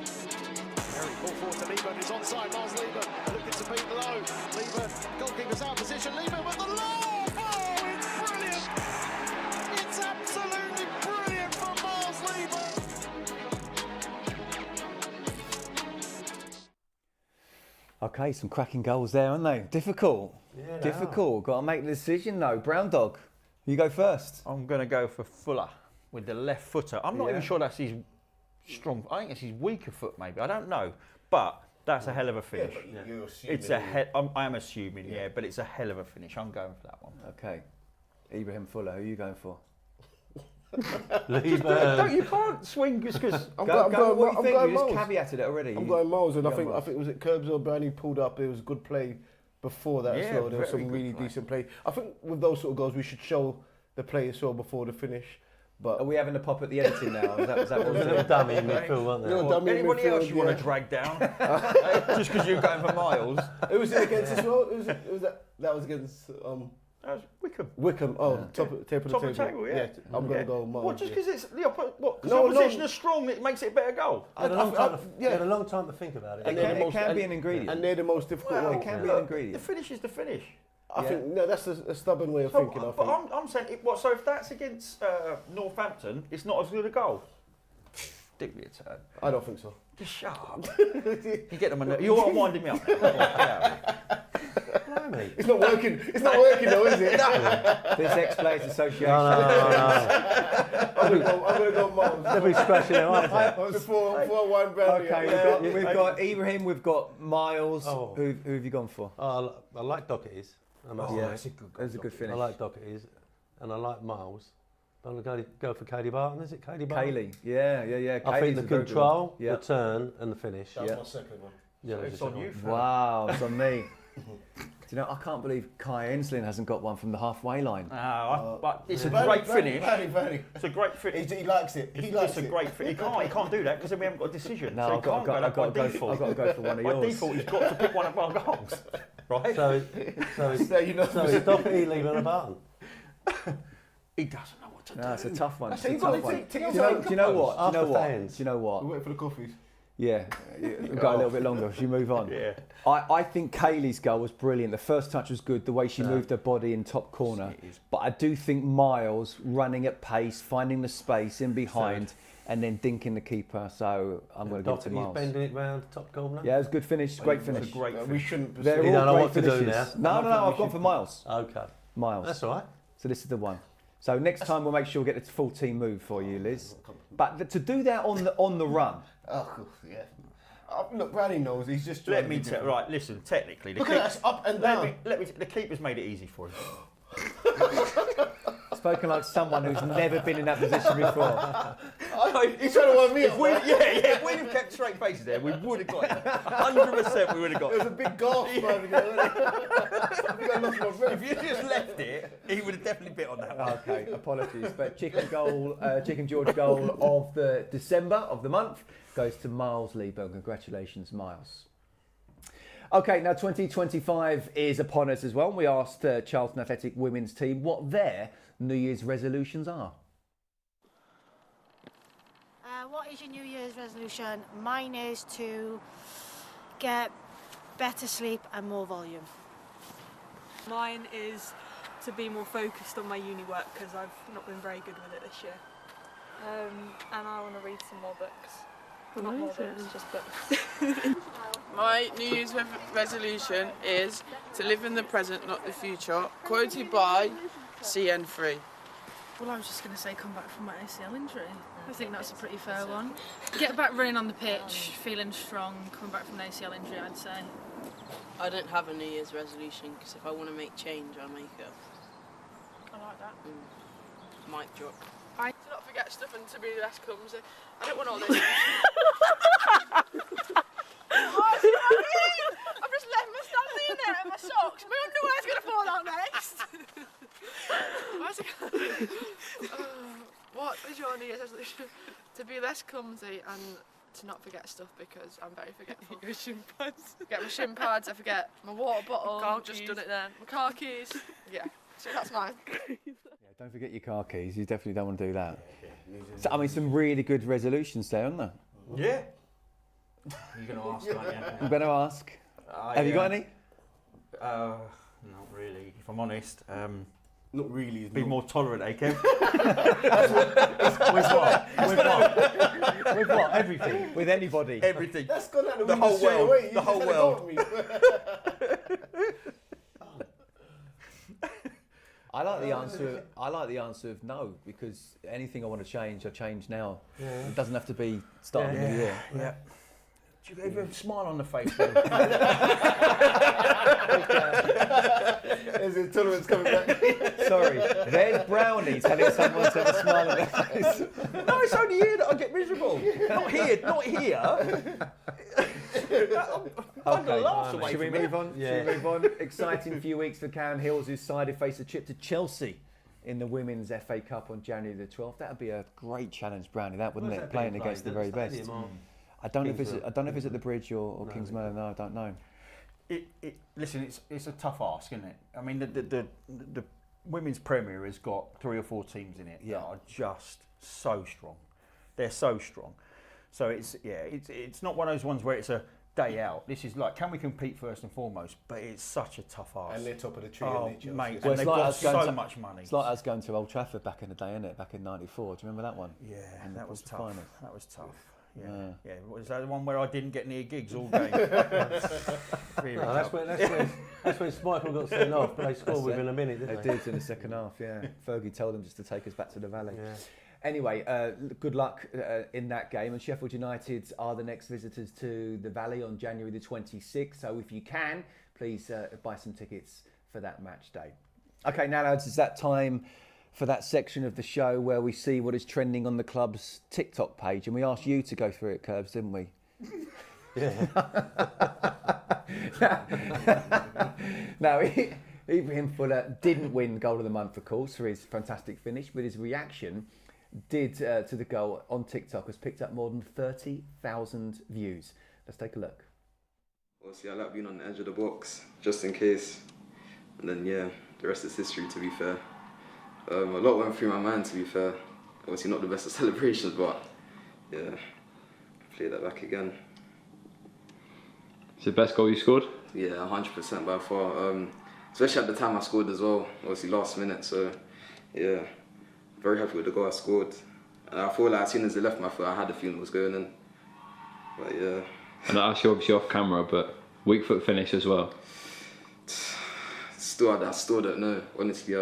Ball forward to Lieber, and he's onside. Miles Lieber looking to beat low. Lieber, goalkeeper's out of position. Lieber with the low. Oh, it's brilliant! It's absolutely brilliant from Miles Lieber. Okay, some cracking goals there, aren't they? Difficult. Yeah, they Difficult. Got to make the decision though. Brown Dog, you go first. I'm going to go for Fuller with the left footer. I'm not Yeah. even sure that's his strong. I think it's his weaker foot, maybe. I don't know, but that's a hell of a finish. you're assuming. It's a I am assuming, yeah, but it's a hell of a finish. I'm going for that one. Okay. Ibrahim Fuller, who are you going for? Don't you can't swing just because. I'm Go with what you I'm think. going You just Miles. caveated it already. I'm going Miles, and I Go think Miles. it was it Curbs or Brownie pulled up. It was good play before that as Yeah, well. There was very some good really play. decent play. I think with those sort of goals, we should show the play as well before the finish. But Are we having a pop at the editing now? Is that what A we're little doing? dummy in midfield, weren't they? Little dummy in Anybody midfield, else you want yeah. to drag down? Just because you're going for Miles? Who was it against as well? It was that was against That was Wickham. Wickham. Oh, top of the Top of the table, yeah. I'm going to go Miles. What, just because it's the because No, the opposition no. is strong, it makes it a better goal? I had a long time. yeah. Had a long time to think about it. And It they're can, the it most- can be and- an ingredient. And they're the most difficult Well, ones. it can be Look, an ingredient. The finish is the finish. I think no, that's a stubborn way of So, thinking. I but think. I'm saying, so if that's against Northampton, it's not as good a goal. Dig me a turn. I don't think so. Just shut up. You get them. You're winding me up. Now. Blimey. It's not working. It's not working though, is it? This ex-Players Association. I'm gonna go Miles. They'll be scratching their eyes. Before one Brownie. Okay, we've got Ibrahim, we've got Miles. Oh. Who have you gone for? Oh, I like Doherty's. I must say. that's a good finish. I like Doherty's, and I like Miles. I'm going to go for Katie Barton. Is it Katie Barton? Kaylee. Yeah. I think the control, Yeah. the turn, and the finish. That's Yeah. my second one. Yeah, It's that's on the you. second fella. Wow, it's on me. Do you know, I can't believe Kai Enslin hasn't got one from the halfway line. But it's a Brownie, great finish. Brownie. It's a great finish. He likes it. He likes It's a it. great finish. He can't do that because then we haven't got a decision. No, so I've got to go for one of By yours. default, he's got to pick one of our goals. Right? So You know, it's Doherty, Lieber, and Barton. He doesn't know what to do. No, it's a tough one. It's So a you've got tough to one. take Do your you know, time. do you know what? Do you After know what? fans. Do you know what? We'll wait for the coffees. Yeah, we've got a little bit longer. Should we move on? Yeah. I think Kaylee's goal was brilliant. The first touch was good, the way she moved her body in top corner. But I do think Miles running at pace, finding the space in behind, and then dinking the keeper. So I'm going to give it to Doherty's Miles. bending it round top corner. Yeah, it was a good finish. Great finish. It's a great We finish. shouldn't. They're You all don't know great what to do finishes. now? No, I've gone for Miles. Okay. Miles. That's all right. So this is the one. So next time we'll make sure we get the full team move for you, Liz. But to do that on the run, Oh, yeah. Look, Brownie knows. He's just. Let trying to me be tell. different. Right, listen. Technically, the Look at that. It's up and down. the keeper's made it easy for him. spoken like someone who's never been in that position before. He's trying to wind me If up. we, if we'd have kept straight faces there, we would have got it. 100% we would have got There was it. a big gasp. Man, I think I lost my breath. If you just left it, he would have definitely bit on that one. Okay, apologies, but Chicken George goal of the December of the month goes to Miles Lieber. Congratulations, Miles. Okay, now 2025 is upon us as well. We asked Charlton Athletic women's team what their New Year's resolutions are. What is your New Year's resolution? Mine is to get better sleep and more volume. Mine is to be more focused on my uni work because I've not been very good with it this year. And I want to read some more books. Not more books, just books. My New Year's resolution is to live in the present, not the future. Quoted by CN3. Well, I was just going to say come back from my ACL injury. I think that's a pretty fair one. Get back running on the pitch, feeling strong, coming back from an ACL injury, I'd say. I don't have a New Year's resolution because if I want to make change, I'll make it. I like that. Mic drop. To not forget stuff and to be less clumsy. I don't want all this. I've just left my Stanley in there and my socks. My underwear's going to fall out next. Where's it going? What is your New Year's resolution? To be less clumsy and to not forget stuff because I'm very forgetful. Your shin pads. Get my shin pads, I forget my water bottle. Car Just keys. done it then. My car keys. Yeah, so that's mine. Yeah, don't forget your car keys. You definitely don't want to do that. So, I mean, some really good resolutions there, aren't there? Yeah. You're going to ask, aren't you? I'm going to ask. Have you got any? Not really, if I'm honest. Not really. Be more tolerant, eh, Kev? With what? With what? With what? Everything. With anybody. Everything. That's gone out The whole straight world. away. You The whole just had a world. go at me. I like the answer. I like the answer of no, because anything I want to change, I change now. Yeah. It doesn't have to be start of the new year. Yeah. Do you ever have a smile on the face? There's intolerance coming back. Sorry, there's Brownie telling someone to have a smile on their face. No, it's only here that I get miserable. Not here, not here. I'm the last away Should we from it. move on? Should we move on? Exciting few weeks for Karen Hills, whose side have faced a trip to Chelsea in the Women's FA Cup on January the 12th. That would be a great challenge, Brownie, that wouldn't it? Playing against the very best. I don't know if it's at the Bridge or Kings Mellon. No, I don't know. Listen, it's a tough ask, isn't it? I mean, the Women's Premier has got 3 or 4 teams in it that are just so strong. They're so strong. So it's not one of those ones where it's a day out. This is like, can we compete first and foremost? But it's such a tough ask. And they're top of the tree, oh, aren't they, mate, Well, and it's they've like got us going so to- much money. It's like us going to Old Trafford back in the day, isn't it? Back in '94. Do you remember that one? Yeah, And that was tough. final. That was tough. Yeah. Yeah. Was that the one where I didn't get near gigs all game? Really tough. That's when Michael got sent off, but they scored within a minute, didn't They did in the second half, yeah. Fergie told them just to take us back to the Valley. Yeah. Anyway, good luck in that game. And Sheffield United are the next visitors to the Valley on January the 26th. So if you can, please buy some tickets for that match day. Okay, now lads, it's that time for that section of the show where we see what is trending on the club's TikTok page. And we asked you to go through it, Curbs, didn't we? Yeah. Now, Ibrahim Fuller didn't win Goal of the Month, of course, for his fantastic finish, but his reaction to the goal on TikTok has picked up more than 30,000 views. Let's take a look. Obviously, I like being on the edge of the box, just in case. And then, yeah, the rest is history, to be fair. A lot went through my mind, to be fair. Obviously, not the best of celebrations, but, yeah, play that back again. It's the best goal you scored? Yeah, 100% by far. Especially at the time I scored as well, obviously last minute. So, yeah, very happy with the goal I scored. And I feel like as soon as it left my foot, I had the feeling it was going in. But, yeah. And I asked you obviously off camera, but weak foot finish as well. I still don't know, honestly.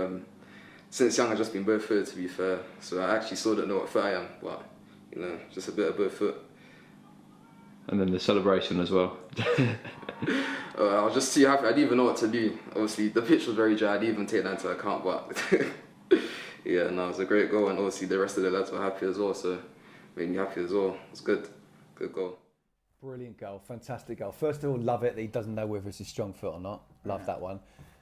Since young, I've just been both foot, to be fair. So I actually still don't know what foot I am, but, you know, just a bit of both foot. And then the celebration as well. I was just too happy. I didn't even know what to do. Obviously, the pitch was very dry. I didn't even take that into account, but yeah, no, it was a great goal. And obviously, the rest of the lads were happy as well, so made me happy as well. It's good. Good goal. Brilliant goal, fantastic goal. First of all, love it that he doesn't know whether it's his strong foot or not. Love that one.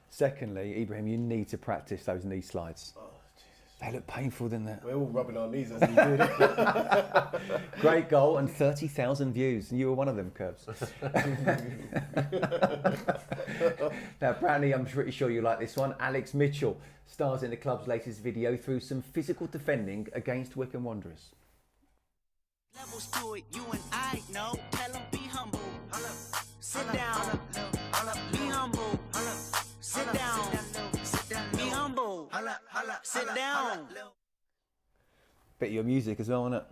Secondly, Ibrahim, you need to practice those knee slides. Oh, Jesus. They look painful, didn't they? We're all rubbing our knees as we do it. Great goal and 30,000 views. And you were one of them, Curbs. Now, apparently, I'm pretty sure you like this one. Alex Mitchell stars in the club's latest video through some physical defending against Wycombe Wanderers. Levels to it, you and I know. Tell them be humble. Sit down. Be humble. Sit down. Be humble. Sit down. Bit of your music as well, isn't it?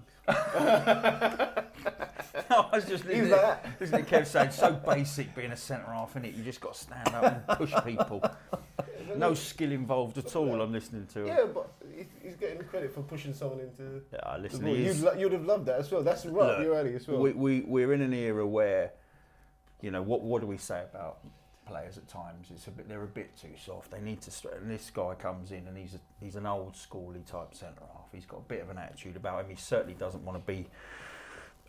I was just listening to Kev saying, so basic being a centre half, isn't it? You just got to stand up and push people. No skill involved at all. I'm listening to him. Yeah, but he's getting credit for pushing someone into. Yeah, listen, you'd have loved that as well. That's right, you're early as well. We're in an era where, you know, what do we say about players at times? They're a bit too soft. They need to. And this guy comes in and he's an old schooly type centre half. He's got a bit of an attitude about him. He certainly doesn't want to be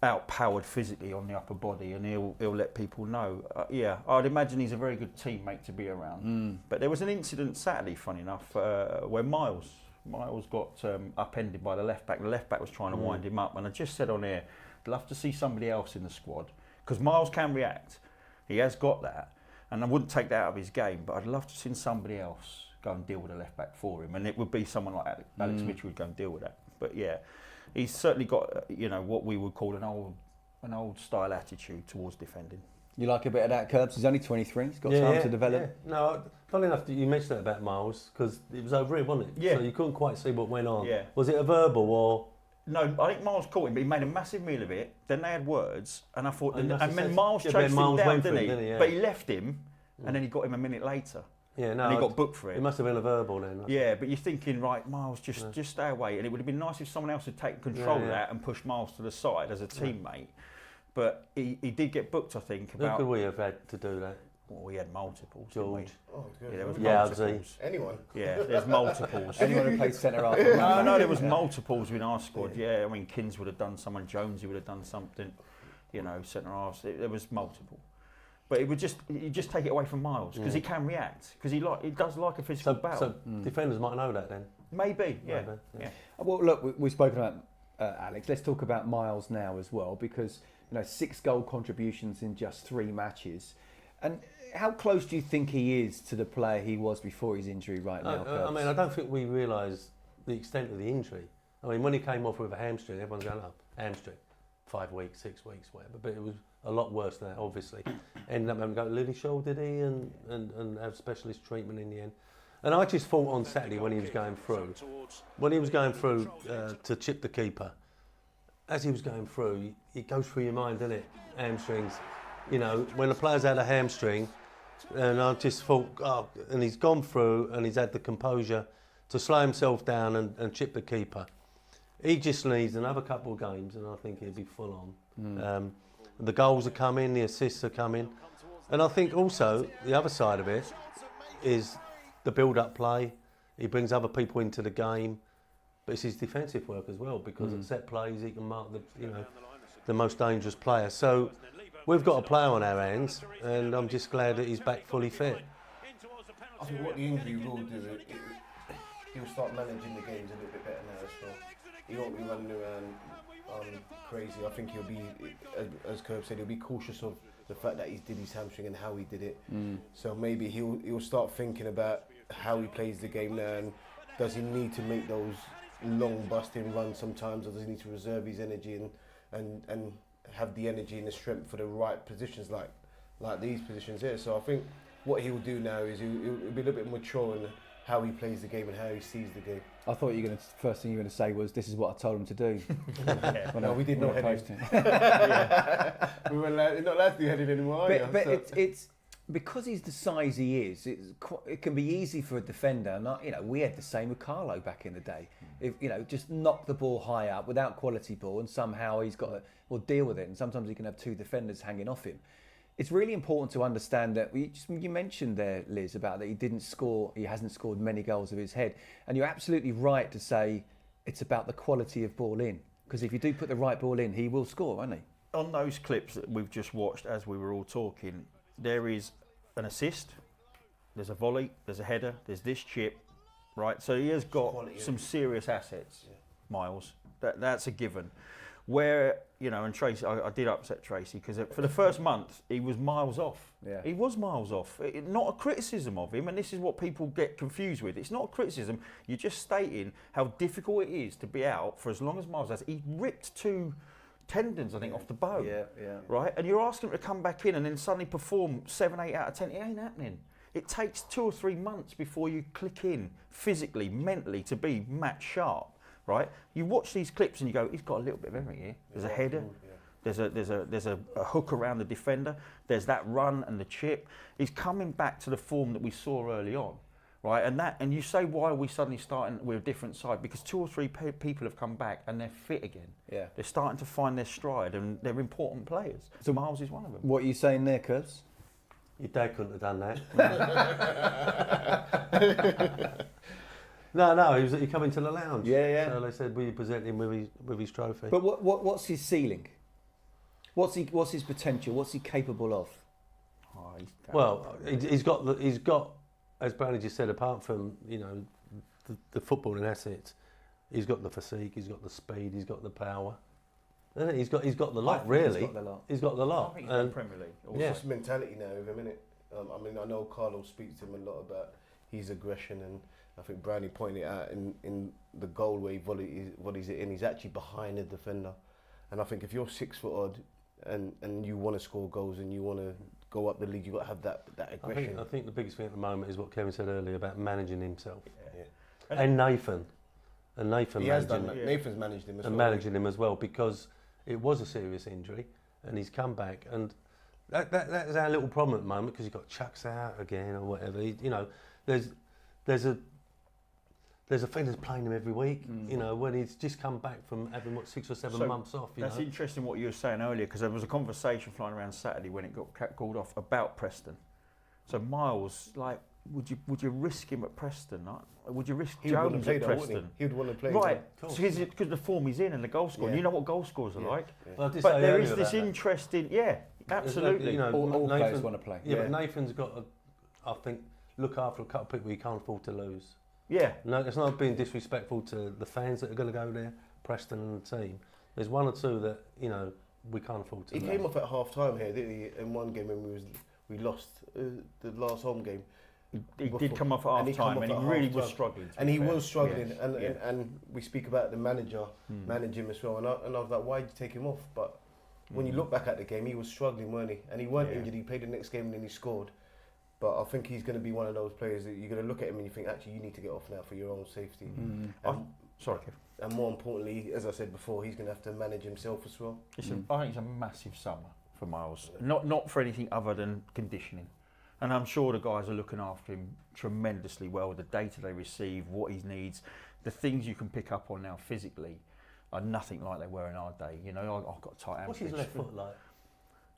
outpowered physically on the upper body, and he'll let people know. Yeah, I'd imagine he's a very good teammate to be around. But there was an incident Saturday, funny enough, where Miles got upended by the left back. The left back was trying to wind him up, and I just said on here, I'd love to see somebody else in the squad, because Miles can react. He has got that, and I wouldn't take that out of his game, but I'd love to see somebody else go and deal with the left back for him, and it would be someone like Alex Mitchell would go and deal with that. But yeah, he's certainly got, you know, what we would call an old style attitude towards defending. You like a bit of that, Curbs? He's only 23. He's got time to develop. Yeah. No, funny enough, you mentioned that about Miles, because it was over him, wasn't it? Yeah. So you couldn't quite see what went on. Yeah. Was it a verbal or? No, I think Miles caught him, but he made a massive meal of it. Then they had words, and I thought, And then Miles chased him down, didn't he? Yeah. But he left him, and then he got him a minute later. Yeah, no, and he got booked for it. It must have been a verbal then. Yeah, but you're thinking, right, Miles, just stay away. And it would have been nice if someone else had taken control of that and pushed Miles to the side as a teammate. But he did get booked, I think. Who could we have had to do that? Well, we had multiples. George. Oh, good. Yeah, there was Multiples. multiples. Anyone? Yeah, there's multiples. Anyone who plays centre half? No, there was multiples in our squad. Yeah, I mean, Kins would have done someone, Jonesy would have done something. You know, centre half. There was multiple. But it would you just take it away from Miles, because he can react, because he does like a physical battle. So defenders might know that then. Maybe, yeah. Well, look, we've spoken about Alex. Let's talk about Miles now as well, because 6 goal contributions in just 3 matches. And how close do you think he is to the player he was before his injury right now? I mean, I don't think we realise the extent of the injury. I mean, when he came off with a hamstring, everyone's going, oh, hamstring, 5 weeks, 6 weeks, whatever. But it was a lot worse than that, obviously. Ended up having to go to Lillishall, did he, and have specialist treatment in the end. And I just thought on Saturday when he was going through, to chip the keeper, as he was going through, it goes through your mind, doesn't it? Hamstrings. You know, when the player's had a hamstring, and I just thought, oh, and he's gone through and he's had the composure to slow himself down and chip the keeper. He just needs another couple of games and I think he'll be full on. The goals are coming, the assists are coming. And I think also the other side of it is the build-up play. He brings other people into the game, but it's his defensive work as well, because at set plays he can mark the most dangerous player. So we've got a player on our hands, and I'm just glad that he's back fully fit. I think what the injury will do, he'll start managing the games a little bit better now as well. He won't be running around crazy. I think he'll be, as Curb said, he'll be cautious of the fact that he did his hamstring and how he did it. So maybe he'll start thinking about how he plays the game now, and does he need to make those long busting runs sometimes, or does he need to reserve his energy and have the energy and the strength for the right positions like these positions here. So I think what he'll do now is he'll be a little bit mature in how he plays the game and how he sees the game. I thought first thing you were going to say was, this is what I told him to do. No, we did not head him. We were not allowed to be headed anymore. But it's because he's the size he is. It can be easy for a defender. We had the same with Carlo back in the day. If just knock the ball high up without quality ball, and somehow he's got to deal with it. And sometimes he can have 2 defenders hanging off him. It's really important to understand that you mentioned there, Liz, about that he hasn't scored many goals of his head. And you're absolutely right to say it's about the quality of ball in. Because if you do put the right ball in, he will score, won't he? On those clips that we've just watched as we were all talking, there is an assist, there's a volley, there's a header, there's this chip, right? So he has got some serious assets, Miles. That's a given. Where you know, and Tracy, I did upset Tracy because for the first month he was miles off. Yeah. He was miles off. Not a criticism of him, and this is what people get confused with. It's not a criticism. You're just stating how difficult it is to be out for as long as Miles has. He ripped 2 tendons, I think, off the bone. Yeah. Right, and you're asking him to come back in and then suddenly perform 7, 8 out of 10. It ain't happening. It takes 2 or 3 months before you click in physically, mentally to be match sharp. Right, you watch these clips and you go, he's got a little bit of everything here. There's a header, there's a hook around the defender, there's that run and the chip. He's coming back to the form that we saw early on, right? And you say, why are we suddenly starting with a different side? Because 2 or 3 people have come back and they're fit again. Yeah, they're starting to find their stride and they're important players. So Miles is one of them. What are you saying there, Curbs? Your dad couldn't have done that. No, he come into the lounge. Yeah. So they said, will you present him with his trophy? But what's his ceiling? What's his potential? What's he capable of? He's got, as Brownie just said, apart from, you know, the footballing assets, he's got the physique, he's got the speed, he's got the power. He's got the lot, really. He's got the lot. I think he's got Premier League. It's just mentality now with him, innit? I mean, I know Carlo speaks to him a lot about his aggression, and I think Brownie pointed out in the goal where he volleys it in, he's actually behind the defender. And I think if you're 6 foot odd and you want to score goals and you want to go up the league, you've got to have that aggression. I think the biggest thing at the moment is what Kevin said earlier about managing himself. Yeah. And Nathan. He has done that. Nathan's managed him as well. And managing him as well, because it was a serious injury and he's come back, and that's our little problem at the moment, because he's got chucks out again or whatever. You know, there's a thing that's playing him every week, you know, when he's just come back from having 6 or 7 months off. That's interesting what you were saying earlier, because there was a conversation flying around Saturday when it got called off about Preston. So Miles, like, would you risk him at Preston? Like, would you risk Jones at Preston? He would want to play. Right, because the form he's in and the goal scoring. You know what goal scorers are like. Well, but there is this interesting, absolutely. You know, all players want to play. Yeah, but Nathan's got to, I think, look after a couple of people he can't afford to lose. Yeah. No, it's not being disrespectful to the fans that are going to go there, Preston and the team. There's 1 or 2 that, you know, we can't afford to lose. He came off at half time here, didn't he? In one game when we lost the last home game. He did come off at half time and he really was struggling. And he was struggling, and we speak about the manager manage him as well. And I was like, why did you take him off? But when you look back at the game, he was struggling, weren't he? And he weren't injured. He played the next game and then he scored. But I think he's going to be one of those players that you're going to look at him and you think, actually, you need to get off now for your own safety. Sorry, Kev. And more importantly, as I said before, he's going to have to manage himself as well. I think it's a massive summer for Miles. Not for anything other than conditioning. And I'm sure the guys are looking after him tremendously well. The data they receive, what he needs, the things you can pick up on now physically are nothing like they were in our day. You know, I've got a tight hamstring. What's his left foot like?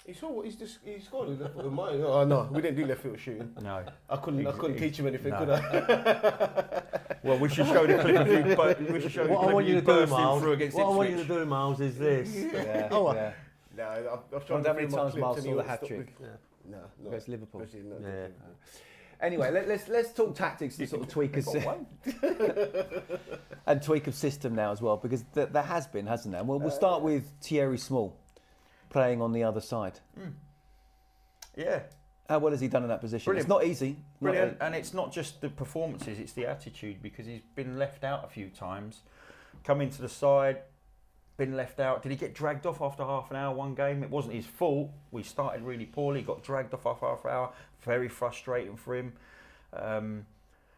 He saw what he scored with left foot with mine. Oh no, we didn't do left foot shooting. No, I couldn't teach him anything, could I? Well, we should show the clip of you. But we should show the clip of you bursting through against Ipswich. What I want you to do, Miles, is this. No, I've tried how many times Miles saw the hat trick? No, against Liverpool. Anyway, let's talk tactics and sort of tweak and tweak of system now as well, because there has been, hasn't there? Well, we'll start with Thierry Small playing on the other side. Yeah. How well has he done in that position? Brilliant. It's not easy. Brilliant. And it's not just the performances, it's the attitude, because he's been left out a few times. Come into the side, been left out. Did he get dragged off after half an hour one game? It wasn't his fault. We started really poorly, got dragged off after half an hour. Very frustrating for him. And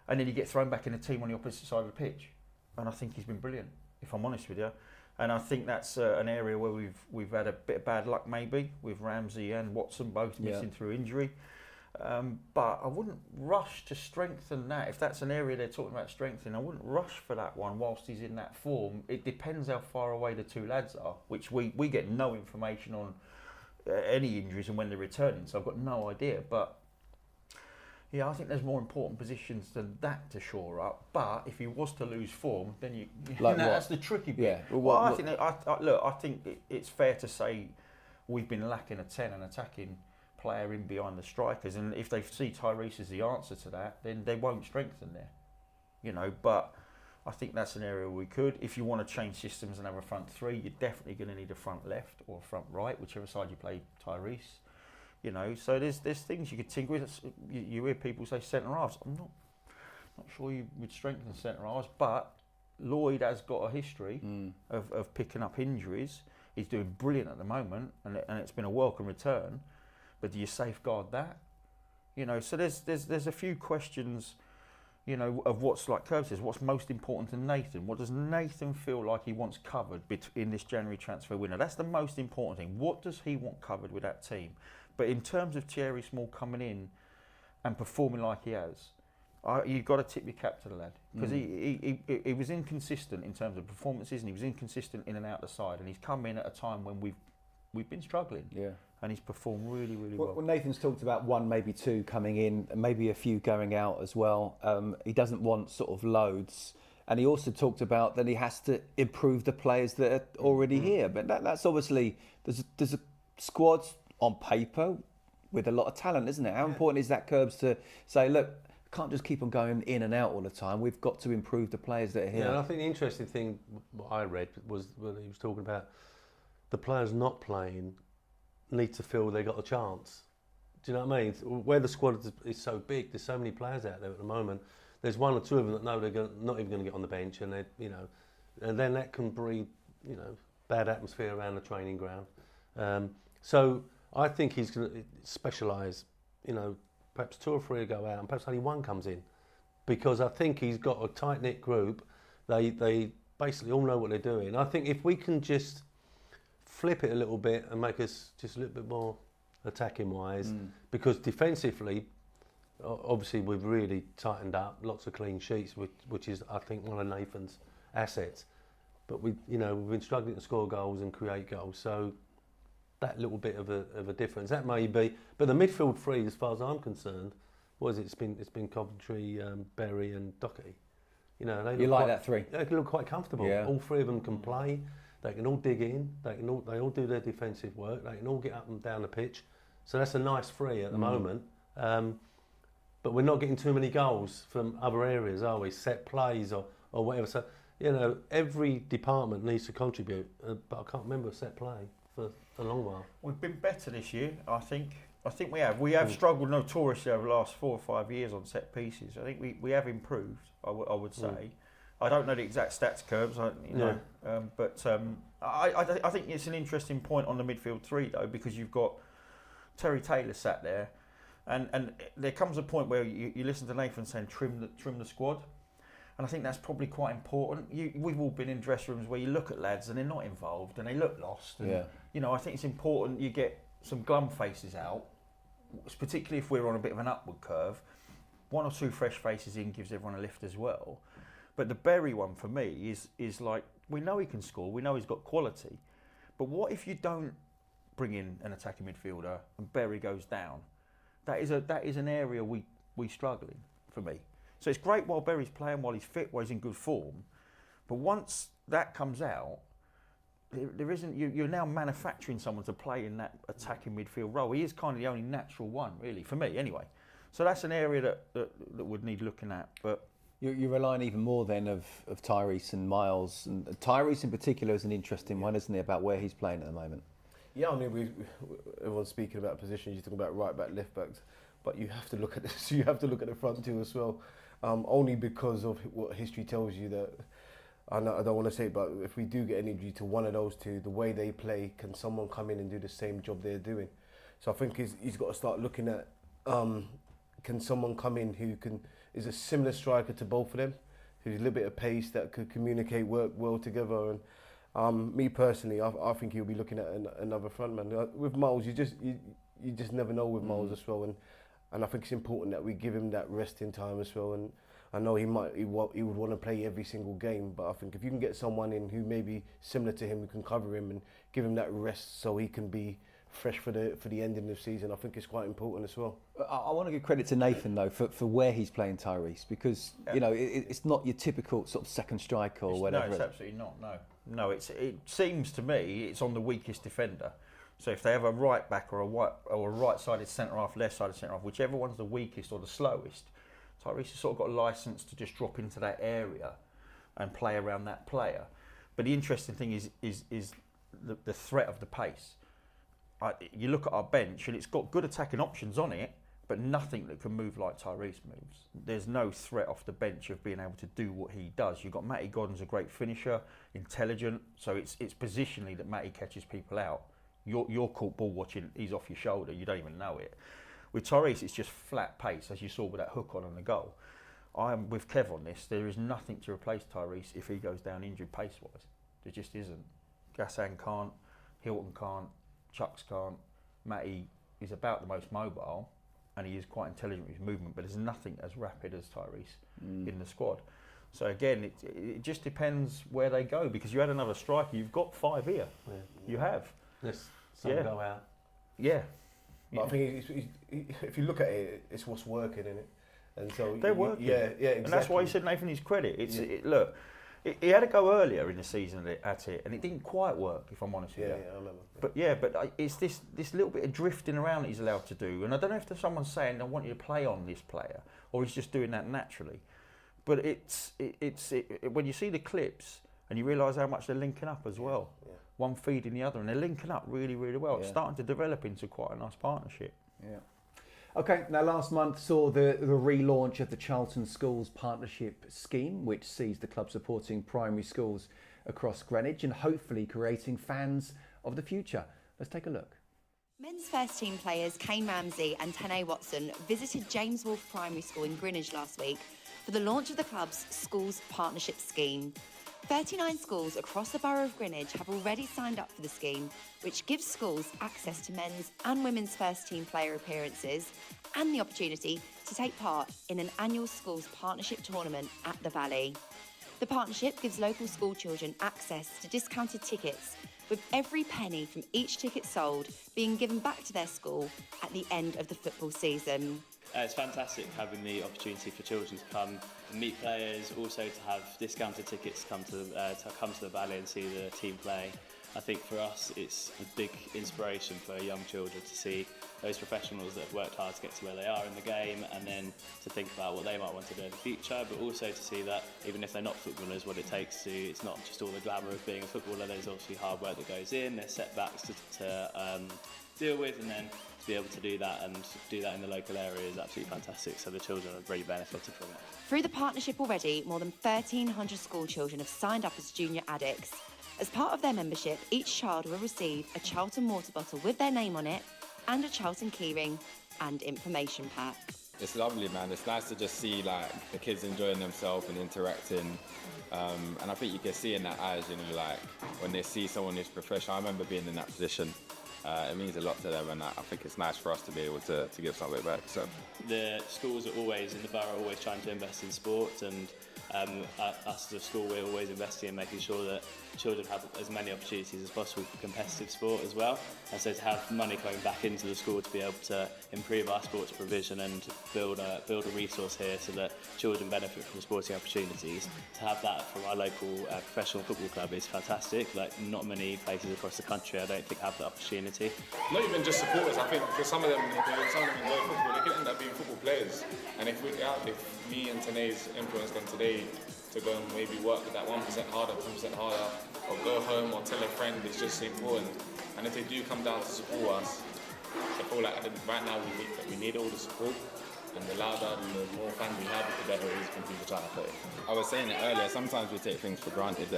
then he gets thrown back in the team on the opposite side of the pitch. And I think he's been brilliant, if I'm honest with you. And I think that's an area where we've had a bit of bad luck maybe, with Ramsey and Watson both missing through injury. But I wouldn't rush to strengthen that. If that's an area they're talking about strengthening, I wouldn't rush for that one whilst he's in that form. It depends how far away the 2 lads are, which we get no information on any injuries and when they're returning, so I've got no idea. But yeah, I think there's more important positions than that to shore up. But if he was to lose form, then that's the tricky bit. Yeah. I think it's fair to say we've been lacking a 10, an attacking player in behind the strikers, and if they see Tyrese as the answer to that, then they won't strengthen there. You know, but I think that's an area we could. If you want to change systems and have a front three, you're definitely going to need a front left or a front right, whichever side you play Tyrese. You know, so there's things you could tinker with. You hear people say centre halves. I'm not sure you would strengthen centre halves, but Lloyd has got a history of picking up injuries. He's doing brilliant at the moment, and it's been a welcome return. But do you safeguard that? You know, so there's a few questions, you know, of what's, like Curb says, what's most important to Nathan. What does Nathan feel like he wants covered in this January transfer window? That's the most important thing. What does he want covered with that team? But in terms of Thierry Small coming in and performing like he has, you've got to tip your cap to the lad, because he was inconsistent in terms of performances, and he was inconsistent in and out the side, and he's come in at a time when we've been struggling. Yeah. And he's performed really, really well. Well, Nathan's talked about one, maybe two coming in, and maybe a few going out as well. He doesn't want sort of loads. And he also talked about that he has to improve the players that are already here. But that's obviously, there's a squad on paper with a lot of talent, isn't it? How important is that, Curbs, to say, look, can't just keep on going in and out all the time. We've got to improve the players that are here. Yeah, and I think the interesting thing, what I read, was when he was talking about the players not playing need to feel they got a chance. Do you know what I mean? Where the squad is so big, there's so many players out there at the moment. There's one or two of them that know they're not even going to get on the bench, and and then that can breed, bad atmosphere around the training ground. So I think he's going to specialise. Perhaps two or three will go out, and perhaps only one comes in, because I think he's got a tight knit group. They basically all know what they're doing. I think if we can just flip it a little bit and make us just a little bit more attacking wise, because defensively, obviously we've really tightened up, lots of clean sheets, which is, I think, one of Nathan's assets. But we've been struggling to score goals and create goals, so that little bit of a difference, that may be. But the midfield three, as far as I'm concerned, what is it? It's been Coventry, Berry and Doherty. They like that three? They look quite comfortable. Yeah. All three of them can play. They can all dig in. They all do their defensive work. They can all get up and down the pitch. So that's a nice three at the moment. But we're not getting too many goals from other areas, are we? Set plays or whatever. So every department needs to contribute. But I can't remember a set play for a long while. We've been better this year, I think. I think we have. We have struggled notoriously over the last 4 or 5 years on set pieces. I think we have improved, I would say. I don't know the exact stats, Curbs, but I think it's an interesting point on the midfield three, though, because you've got Terry Taylor sat there, and there comes a point where you listen to Nathan saying trim the squad, and I think that's probably quite important. We've all been in dressing rooms where you look at lads and they're not involved and they look lost. And, I think it's important you get some glum faces out, particularly if we're on a bit of an upward curve. 1 or 2 fresh faces in gives everyone a lift as well. But the Berry one for me is like, we know he can score, we know he's got quality, but what if you don't bring in an attacking midfielder and Berry goes down? That is an area we struggle in, for me. So it's great while Berry's playing, while he's fit, while he's in good form, but once that comes out, there isn't. You're now manufacturing someone to play in that attacking midfield role. He is kind of the only natural one, really, for me, anyway. So that's an area that would need looking at, but. You're relying even more then of Tyrese and Miles, and Tyrese in particular is an interesting one, isn't he, about where he's playing at the moment? Yeah, I mean, everyone's speaking about positions. You're talking about right back, left backs, but you have to look at this. You have to look at the front two as well, only because of what history tells you that. I don't want to say it, but if we do get an injury to one of those two, the way they play, can someone come in and do the same job they're doing? So I think he's got to start looking at, can someone come in who is a similar striker to both of them, who's a little bit of pace, that could communicate, work well together. And me personally, I think he'll be looking at another frontman. With Miles, you just never know with Miles as well, and I think it's important that we give him that resting time as well. And I know he would want to play every single game, but I think if you can get someone in who may be similar to him, who can cover him and give him that rest so he can be fresh for the ending of the season, I think it's quite important as well. I want to give credit to Nathan though for where he's playing Tyrese, because it's not your typical sort of second striker or whatever. No, it's absolutely not. No, it seems to me it's on the weakest defender. So if they have a right back or a right-sided centre half, left-sided centre half, whichever one's the weakest or the slowest, Tyrese has sort of got a licence to just drop into that area and play around that player. But the interesting thing is the threat of the pace. You look at our bench and it's got good attacking options on it, but nothing that can move like Tyrese moves. There's no threat off the bench of being able to do what he does. You've got Matty Godden's a great finisher, intelligent, so it's positionally that Matty catches people out. You're caught ball watching, he's off your shoulder, you don't even know it. With Tyrese, it's just flat pace, as you saw with that hook on the goal. I'm with Kev on this. There is nothing to replace Tyrese if he goes down injured pace-wise. There just isn't. Gassan can't, Hilton can't, Chucks can't. Matty is about the most mobile, and he is quite intelligent with his movement, but there's nothing as rapid as Tyrese in the squad. So again, it just depends where they go, because you had another striker, you've got 5 here. Yeah. You have. Yes, some go out. Yeah. But I think if you look at it, it's what's working in it. And so they're working. Yeah, exactly. And that's why he said Nathan his credit. Look, he had to go earlier in the season at it, and it didn't quite work, if I'm honest with you. Yeah, I remember. But it's this little bit of drifting around that he's allowed to do. And I don't know if there's someone saying, I want you to play on this player, or he's just doing that naturally. But it's when you see the clips, and you realise how much they're linking up as well. Yeah. One feeding the other, and they're linking up really, really well. Yeah. It's starting to develop into quite a nice partnership. Yeah. Okay, now last month saw the relaunch of the Charlton Schools Partnership Scheme, which sees the club supporting primary schools across Greenwich and hopefully creating fans of the future. Let's take a look. Men's first team players Kane Ramsey and Tane Watson visited James Wolfe Primary School in Greenwich last week for the launch of the club's Schools Partnership Scheme. 39 schools across the borough of Greenwich have already signed up for the scheme, which gives schools access to men's and women's first team player appearances and the opportunity to take part in an annual schools partnership tournament at the Valley. The partnership gives local school children access to discounted tickets, with every penny from each ticket sold being given back to their school at the end of the football season. It's fantastic having the opportunity for children to come and meet players, also to have discounted tickets to come to the Valley and see the team play. I think for us it's a big inspiration for young children to see those professionals that have worked hard to get to where they are in the game, and then to think about what they might want to do in the future, but also to see that even if they're not footballers, what it takes to, it's not just all the glamour of being a footballer, there's obviously hard work that goes in, there's setbacks to deal with, and then to be able to do that and do that in the local area is absolutely fantastic. So the children have really benefited from it. Through the partnership already, more than 1,300 school children have signed up as junior addicts. As part of their membership, each child will receive a Charlton water bottle with their name on it and a Charlton keyring and information pack. It's lovely, man. It's nice to just see like the kids enjoying themselves and interacting. And I think you can see in their eyes, you know, like when they see someone who's professional. I remember being in that position. It means a lot to them, and I think it's nice for us to be able to give something back. So the schools are always in the borough, always trying to invest in sport, and us as a school, we're always investing in making sure that children have as many opportunities as possible for competitive sport as well. And so to have money coming back into the school to be able to improve our sports provision and build a resource here so that children benefit from sporting opportunities, to have that from our local professional football club is fantastic. Like, not many places across the country, I don't think, have that opportunity. Not even just supporters, I think, because some of them enjoy football, they could end up being football players. And if me and Tane's influenced them today to go and maybe work with that 1% harder, 2% harder, or go home or tell a friend, it's just important. And if they do come down to support us, I feel like right now we need all the support. And the louder and the more fans we have, the better it is when people try to play. I was saying it earlier, sometimes we take things for granted,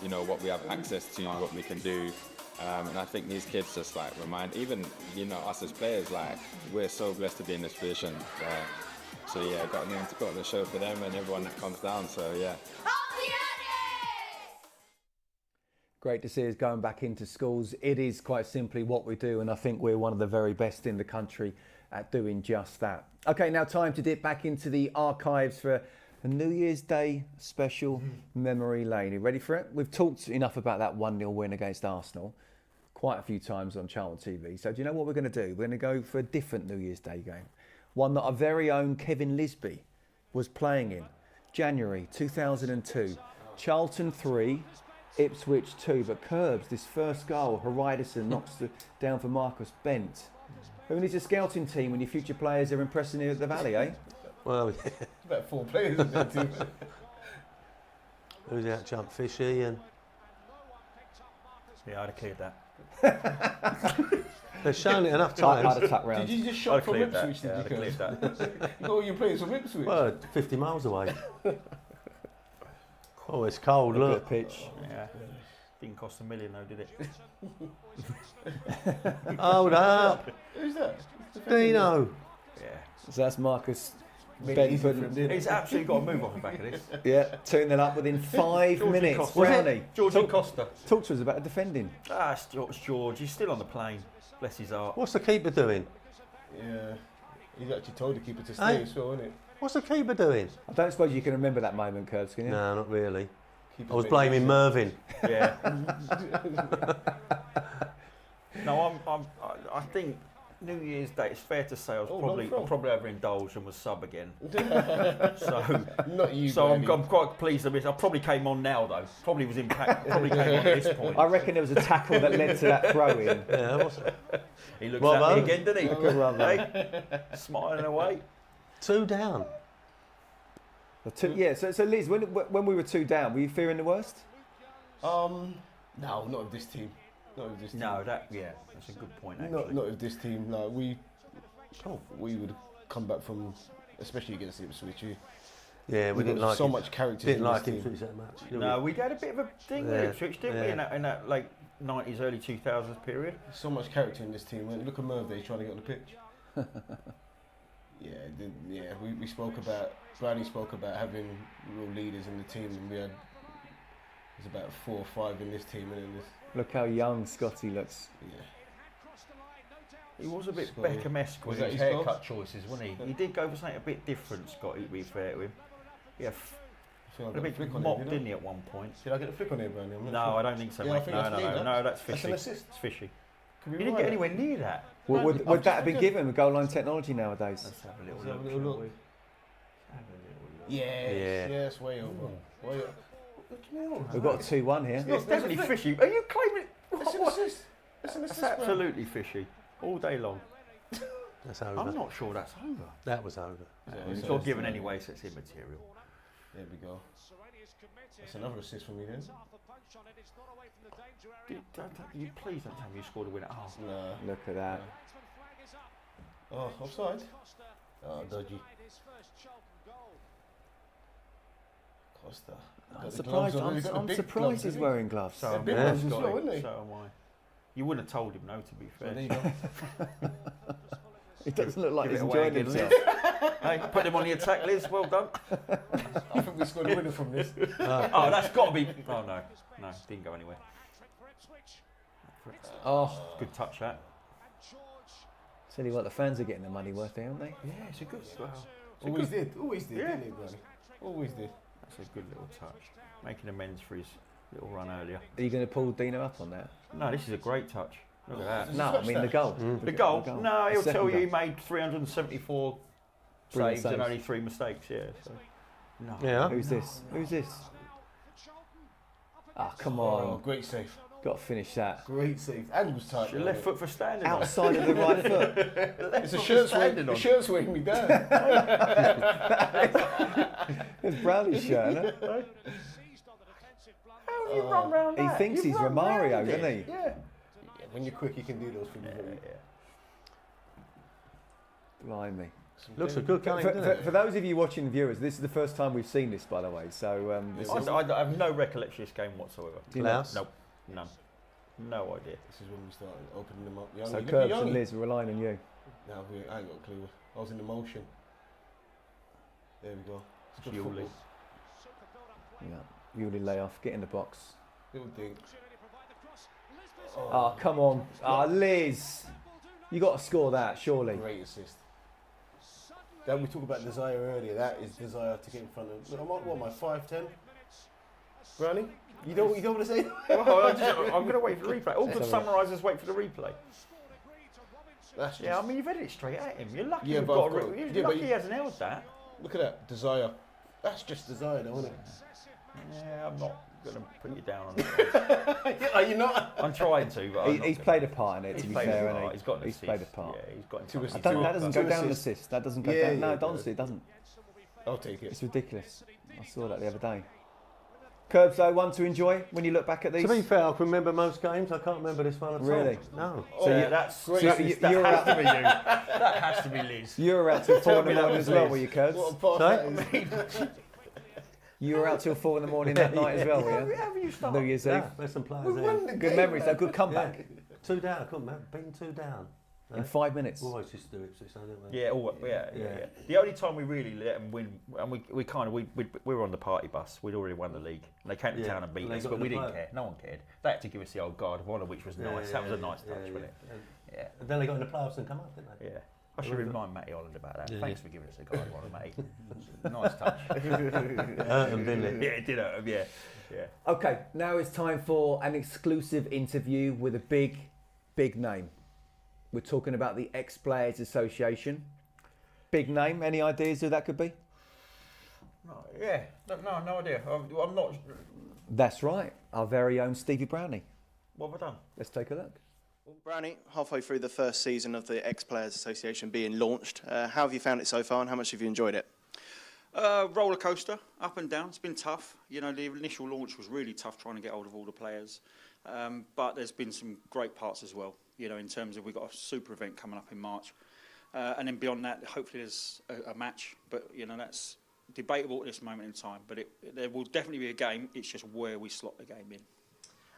you know, what we have access to, what we can do. And I think these kids just like remind, even, you know, us as players, like, we're so blessed to be in this position. So yeah, got the show for them and everyone that comes down, so yeah. Great to see us going back into schools. It is quite simply what we do, and I think we're one of the very best in the country at doing just that. Okay, now time to dip back into the archives for a New Year's Day special memory lane. You ready for it? We've talked enough about that 1-0 win against Arsenal quite a few times on Charlton TV. So do you know what we're going to do? We're going to go for a different New Year's Day game. One that our very own Kevin Lisbie was playing in. January 2002. Charlton 3, Ipswich 2. But Curbs, this first goal, Horidison knocks down for Marcus Bent. Who needs a scouting team when your future players are impressing you at the Valley, eh? Well, about 4 players, isn't it? Who's out jump? Fishy and... Yeah, I'd have cleared that. They've shown it enough times. I'd have tucked round. Did you just shot from Ipswich? Yeah, I'd have cleared that. You got all your players from Ipswich? Well, 50 miles away. Oh, it's cold, look. Pitch. Yeah. Didn't cost $1 million though, did it? Hold up. Who's that? Dino. Yeah. So that's Marcus. He's absolutely got to move off the back of this. Yeah, 2-0 up within 5 minutes. Costa. Brownie. Georgie Costa. Talk to us about the defending. Ah, it's George. He's still on the plane. Bless his heart. What's the keeper doing? Yeah. He's actually told the keeper to stay as well, isn't it? What's the keeper doing? I don't suppose you can remember that moment, Curbs, can you? No, not really. Keeper's I was been blaming massive. Mervyn. Yeah. No, I think New Year's Day, it's fair to say I probably overindulged and was sub again. So not you. So I'm quite pleased with this. I probably came on now though. Probably was impact. Probably came on at this point. I reckon there was a tackle that led to that throw in. Yeah, what's he looks at me again, didn't he? Hey? Smiling away. 2 down. Yeah. So Liz, when we were 2 down, were you fearing the worst? No, not with this team. Not with this team. No, that's a good point. Actually. Not with this team. No, we would come back from, especially against Ipswich. Yeah, we didn't like so him. much character. Didn't like Ipswich that much. No, we had a bit of a thing with Ipswich, didn't we? In that late 90s, early 2000s period. So much character in this team. Look at Merv there, he's trying to get on the pitch. We spoke about, Brownie spoke about having real leaders in the team, and there's about 4 or 5 in this team, and in this. Look how young Scotty looks. Yeah. He was a bit Beckham-esque with his haircut choices, wasn't he? He did go for something a bit different, Scotty, to be fair to him. Yeah, a bit mocked, didn't he, at one point? Did I get a flick on here, Brownie? No, I don't think so, mate. No, that's fishy. That's an assist. It's fishy. He didn't get anywhere near that. Well, would that have been given with goal line technology nowadays? Let's have a little look. Yes, way over. Way over. We've got a 2-1 here. It's definitely fishy. Are you claiming? It's an assist. It's an assist. That's absolutely fishy. All day long. That's over. I'm not sure that's over. That was over. It's not given anyway, so it's immaterial. There we go. That's another assist from me then. You please don't tell me you scored a winner. Oh, no. Look at that. Oh, offside. Oh, dodgy. Costa. I'm surprised he's wearing gloves. So am I. You wouldn't have told him no, to be fair. There you go. He doesn't look like he's enjoying himself. Hey, put him on the attack, Liz. Well done. I think we scored a winner from this. Oh, that's got to be. Oh no, didn't go anywhere. Oh, good touch that. Tell you what, the fans are getting the money worth, aren't they? Yeah, it's a good. Always did, yeah. didn't he, Brownie? Always did. That's a good little touch. Making amends for his little run earlier. Are you going to pull Dino up on that? No, this is a great touch. Look at that. No, I mean the goal. The goal? No, he'll tell you he made 374 saves and only 3 mistakes. Yeah. So. No. Yeah. Who's this? Ah, come on. Oh, great save. Got to finish that. Great save. And was tight. Your left foot for standing outside of the right foot. It's a shirt's weighing me down. It's Brownie's shirt, isn't it? How do you run round that? He thinks he's Romario, doesn't he? Yeah. When you're quick, you can do those things. Blimey. Looks a good game, doesn't it? For those of you watching, viewers, this is the first time we've seen this, by the way. So I have no recollection of this game whatsoever. Do you know? Nope. None. No idea. This is when we started opening them up. So Curbs and Liz, we're relying on you. No, I ain't got a clue. I was in the motion. There we go. Yuli. Yeah, Yuli lay off, get in the box. Little thing. Oh, come on. Ah, Liz. You got to score that, surely. Great assist. Then we talked about desire earlier. That is desire to get in front of. Look, what am I, 5'10"? Brownie? You don't want to say? I'm going to wait for the replay. All good summarisers wait for the replay. I mean, you've headed it straight at him. You're lucky. Yeah, you're lucky he hasn't held that. Look at that desire. That's just desire, though, isn't it? Yeah, I'm not going to put you down on it. Are you not? I'm trying to, but he's played a part in it. To be fair, and he's got an he's assist. played a part. Yeah, he's got two assists. That doesn't go down an assist. That doesn't go down. No, honestly, it doesn't. I'll take it. It's ridiculous. I saw that the other day. Curbs, though, one to enjoy when you look back at these? To be fair, I can remember most games. I can't remember this one at all. Really? No. So that's great. So that has to be you. That has to be Liz. You were out till 4 in the Tell me morning that as was well, Liz. were you, Curbs? What a boss Sorry? You were out till 4 in the morning that night as well, were you? How you start? New Year's Eve. There's some players We there. won the Good game, memories, though. Good comeback. Yeah. 2 down. I couldn't remember. Beaten 2 down. In 5 minutes. We always used to do Ipswich, didn't we? Yeah. The only time we really let them win, and we were on the party bus. We'd already won the league. And they came to town and beat us, but we didn't care. No one cared. They had to give us the old guard of honour, which was nice. That was a nice touch, wasn't it? Yeah. And then they got in the playoffs and come up, didn't they? Yeah. I should remind Matty Holland about that. Yeah. Thanks for giving us a guard of honour, mate. Nice touch. Hurt him, didn't it? Yeah, it did hurt him. Yeah. Okay, now it's time for an exclusive interview with a big name. We're talking about the Ex-Players Association. Big name. Any ideas who that could be? No idea. I'm not. That's right. Our very own Stevie Brownie. What have I done? Let's take a look. Well, Brownie, halfway through the first season of the Ex-Players Association being launched, how have you found it so far and how much have you enjoyed it? Roller coaster, up and down. It's been tough. You know, the initial launch was really tough trying to get hold of all the players. But there's been some great parts as well. You know, in terms of we've got a super event coming up in March. And then beyond that, hopefully there's a match. But, you know, that's debatable at this moment in time. But there will definitely be a game. It's just where we slot the game in.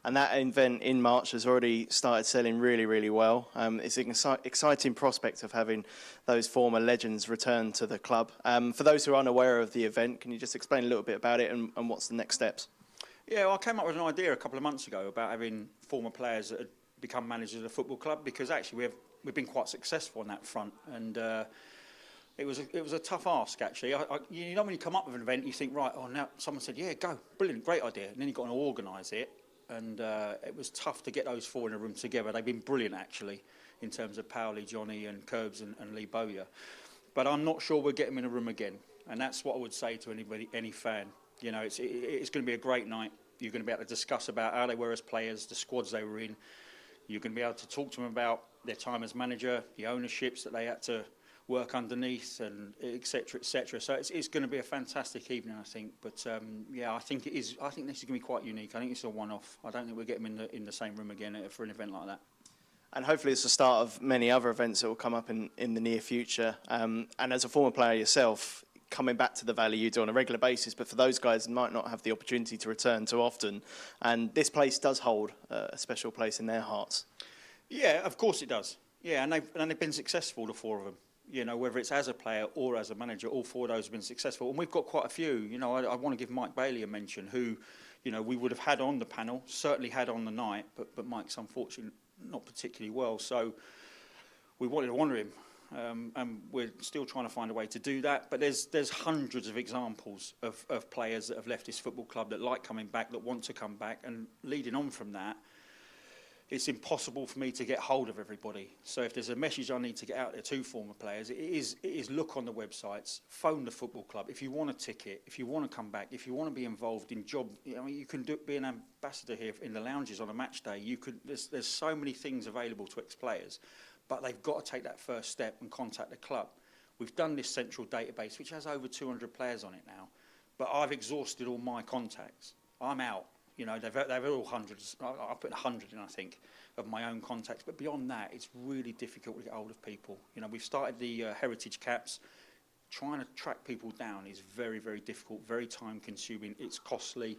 And that event in March has already started selling really, really well. It's an exciting prospect of having those former legends return to the club. For those who are unaware of the event, can you just explain a little bit about it and what's the next steps? Yeah, well, I came up with an idea a couple of months ago about having former players that had become managers of the football club, because actually we've been quite successful on that front, and it was a tough ask actually. You know, when you come up with an event, you think, right, oh, now someone said, yeah, go, brilliant, great idea, and then you've got to organise it, and it was tough to get those 4 in a room together. They've been brilliant actually, in terms of Powley, Johnny, and Curbs and Lee Bowyer, but I'm not sure we'll get them in a room again, and that's what I would say to any fan. You know, it's going to be a great night. You're going to be able to discuss about how they were as players, the squads they were in. You're going to be able to talk to them about their time as manager, the ownerships that they had to work underneath, and et cetera, et cetera. So it's going to be a fantastic evening, I think. But yeah, I think it is. I think this is going to be quite unique. I think it's a one-off. I don't think we'll get them in the same room again for an event like that. And hopefully it's the start of many other events that will come up in the near future. And as a former player yourself, coming back to the Valley, you do on a regular basis, but for those guys who might not have the opportunity to return too often, and this place does hold a special place in their hearts. Yeah, of course it does. Yeah, and they've been successful, the 4 of them. You know, whether it's as a player or as a manager, all 4 of those have been successful. And we've got quite a few. You know, I want to give Mike Bailey a mention, who, you know, we would have had on the panel, certainly had on the night, but Mike's unfortunately not particularly well. So we wanted to honour him. And we're still trying to find a way to do that. But there's hundreds of examples of players that have left this football club that like coming back, that want to come back. And leading on from that, it's impossible for me to get hold of everybody. So if there's a message I need to get out there to former players, it is look on the websites, phone the football club. If you want a ticket, if you want to come back, if you want to be involved in job, I mean, you can be an ambassador here in the lounges on a match day. There's so many things available to ex-players. But they've got to take that first step and contact the club. We've done this central database, which has over 200 players on it now. But I've exhausted all my contacts. I'm out. You know, they've all hundreds. I put 100 in, I think, of my own contacts. But beyond that, it's really difficult to get hold of people. You know, we've started the heritage caps. Trying to track people down is very, very difficult, very time-consuming. It's costly,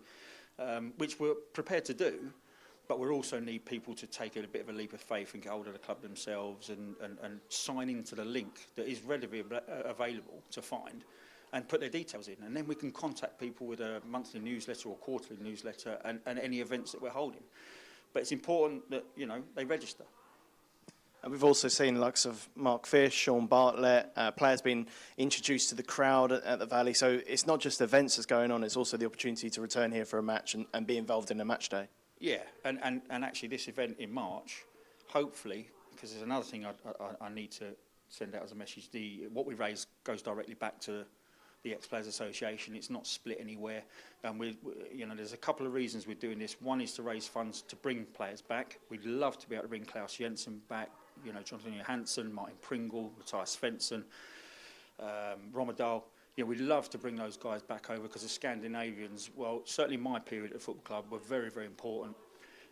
which we're prepared to do. But we also need people to take a bit of a leap of faith and get hold of the club themselves and sign into the link that is readily available to find and put their details in. And then we can contact people with a monthly newsletter or quarterly newsletter and any events that we're holding. But it's important that, you know, they register. And we've also seen the likes of Mark Fish, Sean Bartlett, players being introduced to the crowd at the Valley. So it's not just events that's going on, it's also the opportunity to return here for a match and be involved in a match day. Yeah, and actually this event in March, hopefully, because there's another thing I need to send out as a message, what we raise goes directly back to the Ex-Players Association. It's not split anywhere. You know, there's a couple of reasons we're doing this. One is to raise funds to bring players back. We'd love to be able to bring Klaus Jensen back, you know, Jonathan Johansson, Martin Pringle, Matthias Svensson, Romadal. You know, we'd love to bring those guys back over because the Scandinavians, well, certainly my period at the football club, were very, very important.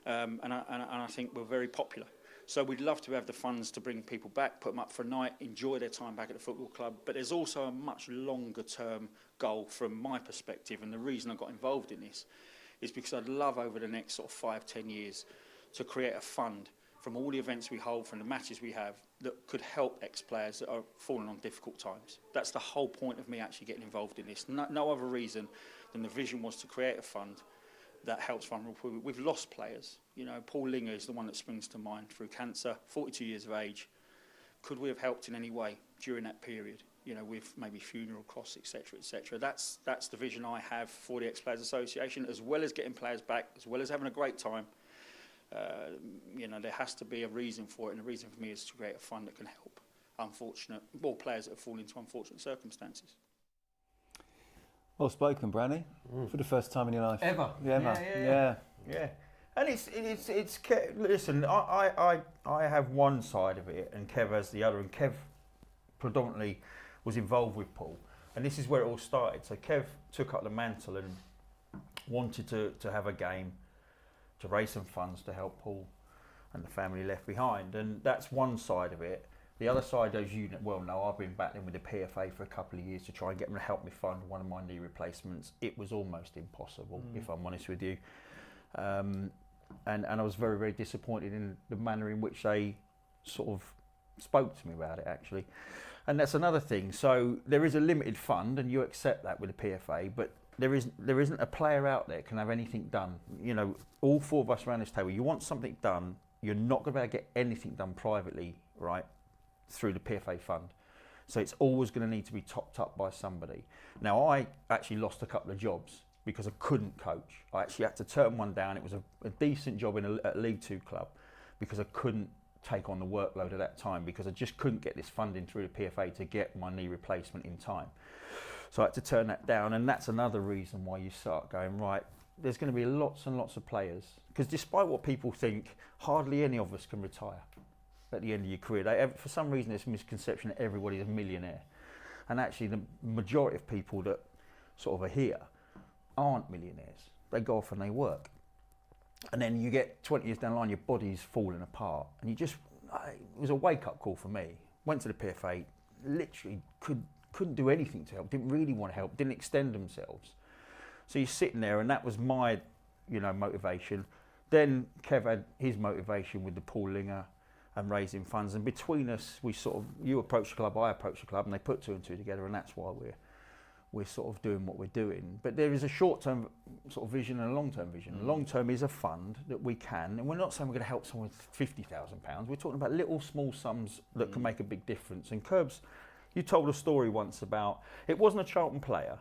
And I think we're very popular. So we'd love to have the funds to bring people back, put them up for a night, enjoy their time back at the football club. But there's also a much longer term goal from my perspective. And the reason I got involved in this is because I'd love over the next sort of 5-10 years to create a fund from all the events we hold, from the matches we have, that could help ex-players that are falling on difficult times. That's the whole point of me actually getting involved in this. No other reason than the vision was to create a fund that helps vulnerable people. We've lost players. You know, Paul Linger is the one that springs to mind through cancer, 42 years of age. Could we have helped in any way during that period? You know, with maybe funeral costs, etc., etc. That's the vision I have for the Ex-Players Association, as well as getting players back, as well as having a great time. You know, there has to be a reason for it, and the reason for me is to create a fund that can help players that have fallen into unfortunate circumstances. Well spoken, Brandy. For the first time in your life. Ever. Yeah. And it's listen, I have one side of it and Kev has the other, and Kev predominantly was involved with Paul, and this is where it all started. So Kev took up the mantle and wanted to have a game to raise some funds to help Paul and the family left behind, and that's one side of it. The other side, as you well know, I've been battling with the PFA for a couple of years to try and get them to help me fund one of my knee replacements. It was almost impossible, if I'm honest with you. And I was very, very disappointed in the manner in which they sort of spoke to me about it, actually. And that's another thing. So there is a limited fund, and you accept that with the PFA, but there isn't a player out there can have anything done. You know, all four of us around this table, you want something done, you're not going to be able to get anything done privately, right, through the PFA fund. So it's always going to need to be topped up by somebody. Now, I actually lost a couple of jobs because I couldn't coach. I actually had to turn one down. It was a decent job in a League Two club because I couldn't take on the workload at that time because I just couldn't get this funding through the PFA to get my knee replacement in time. So I had to turn that down, and that's another reason why you start going, right, there's going to be lots and lots of players, because despite what people think, hardly any of us can retire at the end of your career. For some reason, there's a misconception that everybody's a millionaire. And actually, the majority of people that sort of are here aren't millionaires. They go off and they work. And then you get 20 years down the line, your body's falling apart. And it was a wake-up call for me. Went to the PFA, literally couldn't do anything to help, didn't really want to help, didn't extend themselves. So you're sitting there, and that was my, motivation. Then Kev had his motivation with the Paul Linger and raising funds, and between us, you approach the club, I approach the club, and they put two and two together, and that's why we're sort of doing what we're doing. But there is a short-term sort of vision and a long-term vision. The long-term is a fund that we can, and we're not saying we're going to help someone with £50,000. We're talking about little small sums that can make a big difference. And Curbs, you told a story once about, it wasn't a Charlton player,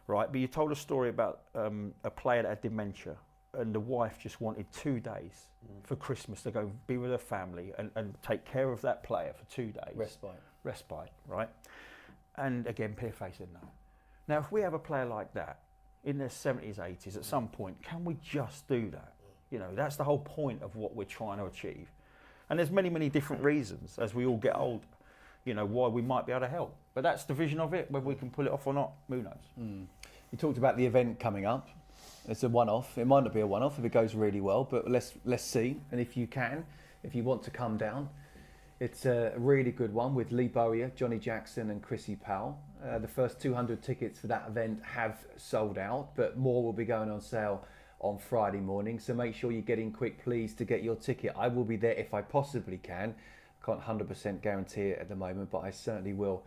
right? But you told a story about a player that had dementia, and the wife just wanted 2 days for Christmas to go be with her family and take care of that player for 2 days. Respite, right? And again, PFA said no. Now, if we have a player like that in their 70s, 80s, at some point, can we just do that? That's the whole point of what we're trying to achieve. And there's many, many different reasons as we all get older, why we might be able to help. But that's the vision of it. Whether we can pull it off or not, who knows? You talked about the event coming up. It's a one-off. It might not be a one-off if it goes really well, but let's see. And if you want to come down, it's a really good one with Lee Bowyer, Johnny Jackson and Chrissy Powell. The first 200 tickets for that event have sold out, but more will be going on sale on Friday morning. So make sure you get in quick, please, to get your ticket. I will be there if I possibly can. Can't 100% guarantee it at the moment, but I certainly will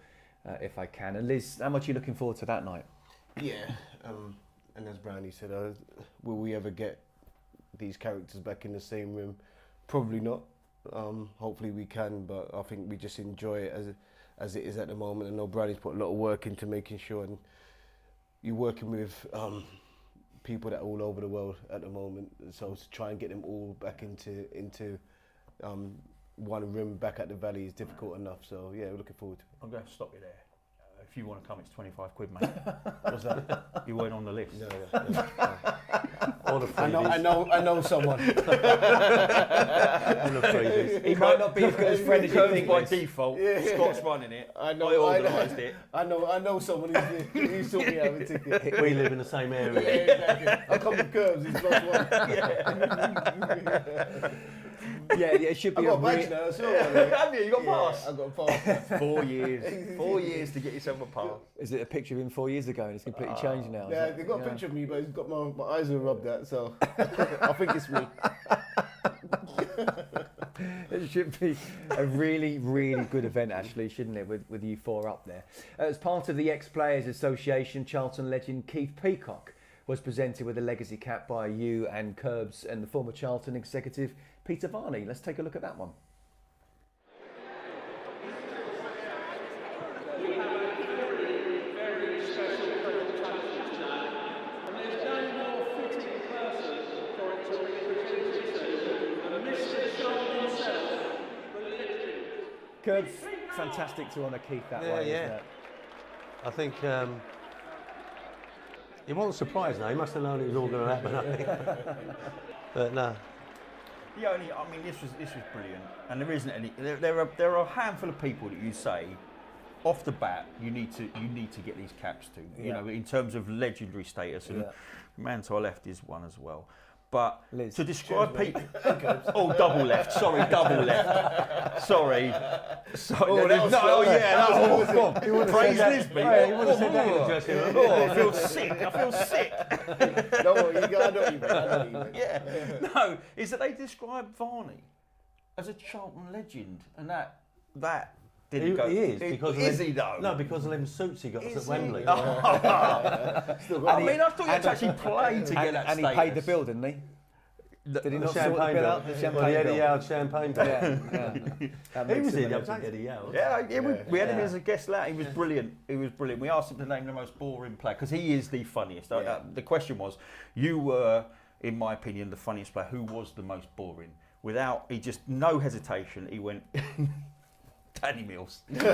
if I can. And Liz, how much are you looking forward to that night? Yeah, and as Brownie said, will we ever get these characters back in the same room? Probably not. Hopefully we can, but I think we just enjoy it as it is at the moment. I know Brownie's put a lot of work into making sure, and you're working with people that are all over the world at the moment, so to try and get them all back into one room back at the Valley is difficult enough. So yeah, we're looking forward to it. I'm going to stop you there. if you want to come, it's 25 quid, mate. What's that? You weren't on the list. No. All the I know someone. All the freebies. He might not be as good as friend as you think. By default, Scott's running it. I organised it. I know someone who's sorted me out of a ticket. We live in the same area. Yeah, exactly. I come with Curbs, he's +1. Yeah, it should be I got a badge now, so have you? You got a pass? I got a pass. 4 years. 4 years to get yourself a pass. Is it a picture of him 4 years ago and it's completely changed now? Yeah, they got a picture of me, but he's got my eyes are rubbed out, so I think it's me. It should be a really, really good event, actually, shouldn't it, with you four up there. As part of the Ex-Players Association, Charlton legend Keith Peacock was presented with a legacy cap by you and Curbs and the former Charlton executive Peter Varney. Let's take a look at that one. Curbs, fantastic to honour Keith that way, isn't it? I think he wasn't surprised now. He must have known it was all going to happen, I think. But no. I mean, this was brilliant, and there isn't any. There are a handful of people that you say, off the bat, you need to get these caps to. You know, in terms of legendary status, and man to our left is one as well. But Liz. To describe people, double left. Sorry, double left. Sorry. Oh, that was Praise Lisbie. Hey, you want to sit down in the dressing room? Oh, I feel sick. Don't worry, I know you, mate. Yeah. No, is that they describe Varney as a Charlton legend, and that didn't go. He is because is he though? No, because of them suits he got us at Wembley. I mean, I thought you had to actually play to get that and he paid the bill, didn't he? Did he not sort the bill out? The champagne bill. Eddie Yow's champagne bill. He was in, was that Eddie Yow's? Yeah, we had him as a guest lad. He was brilliant. We asked him to name the most boring player because he is the funniest. The question was, you were, in my opinion, the funniest player. Who was the most boring? He just, no hesitation, he went, Danny Mills. Did he?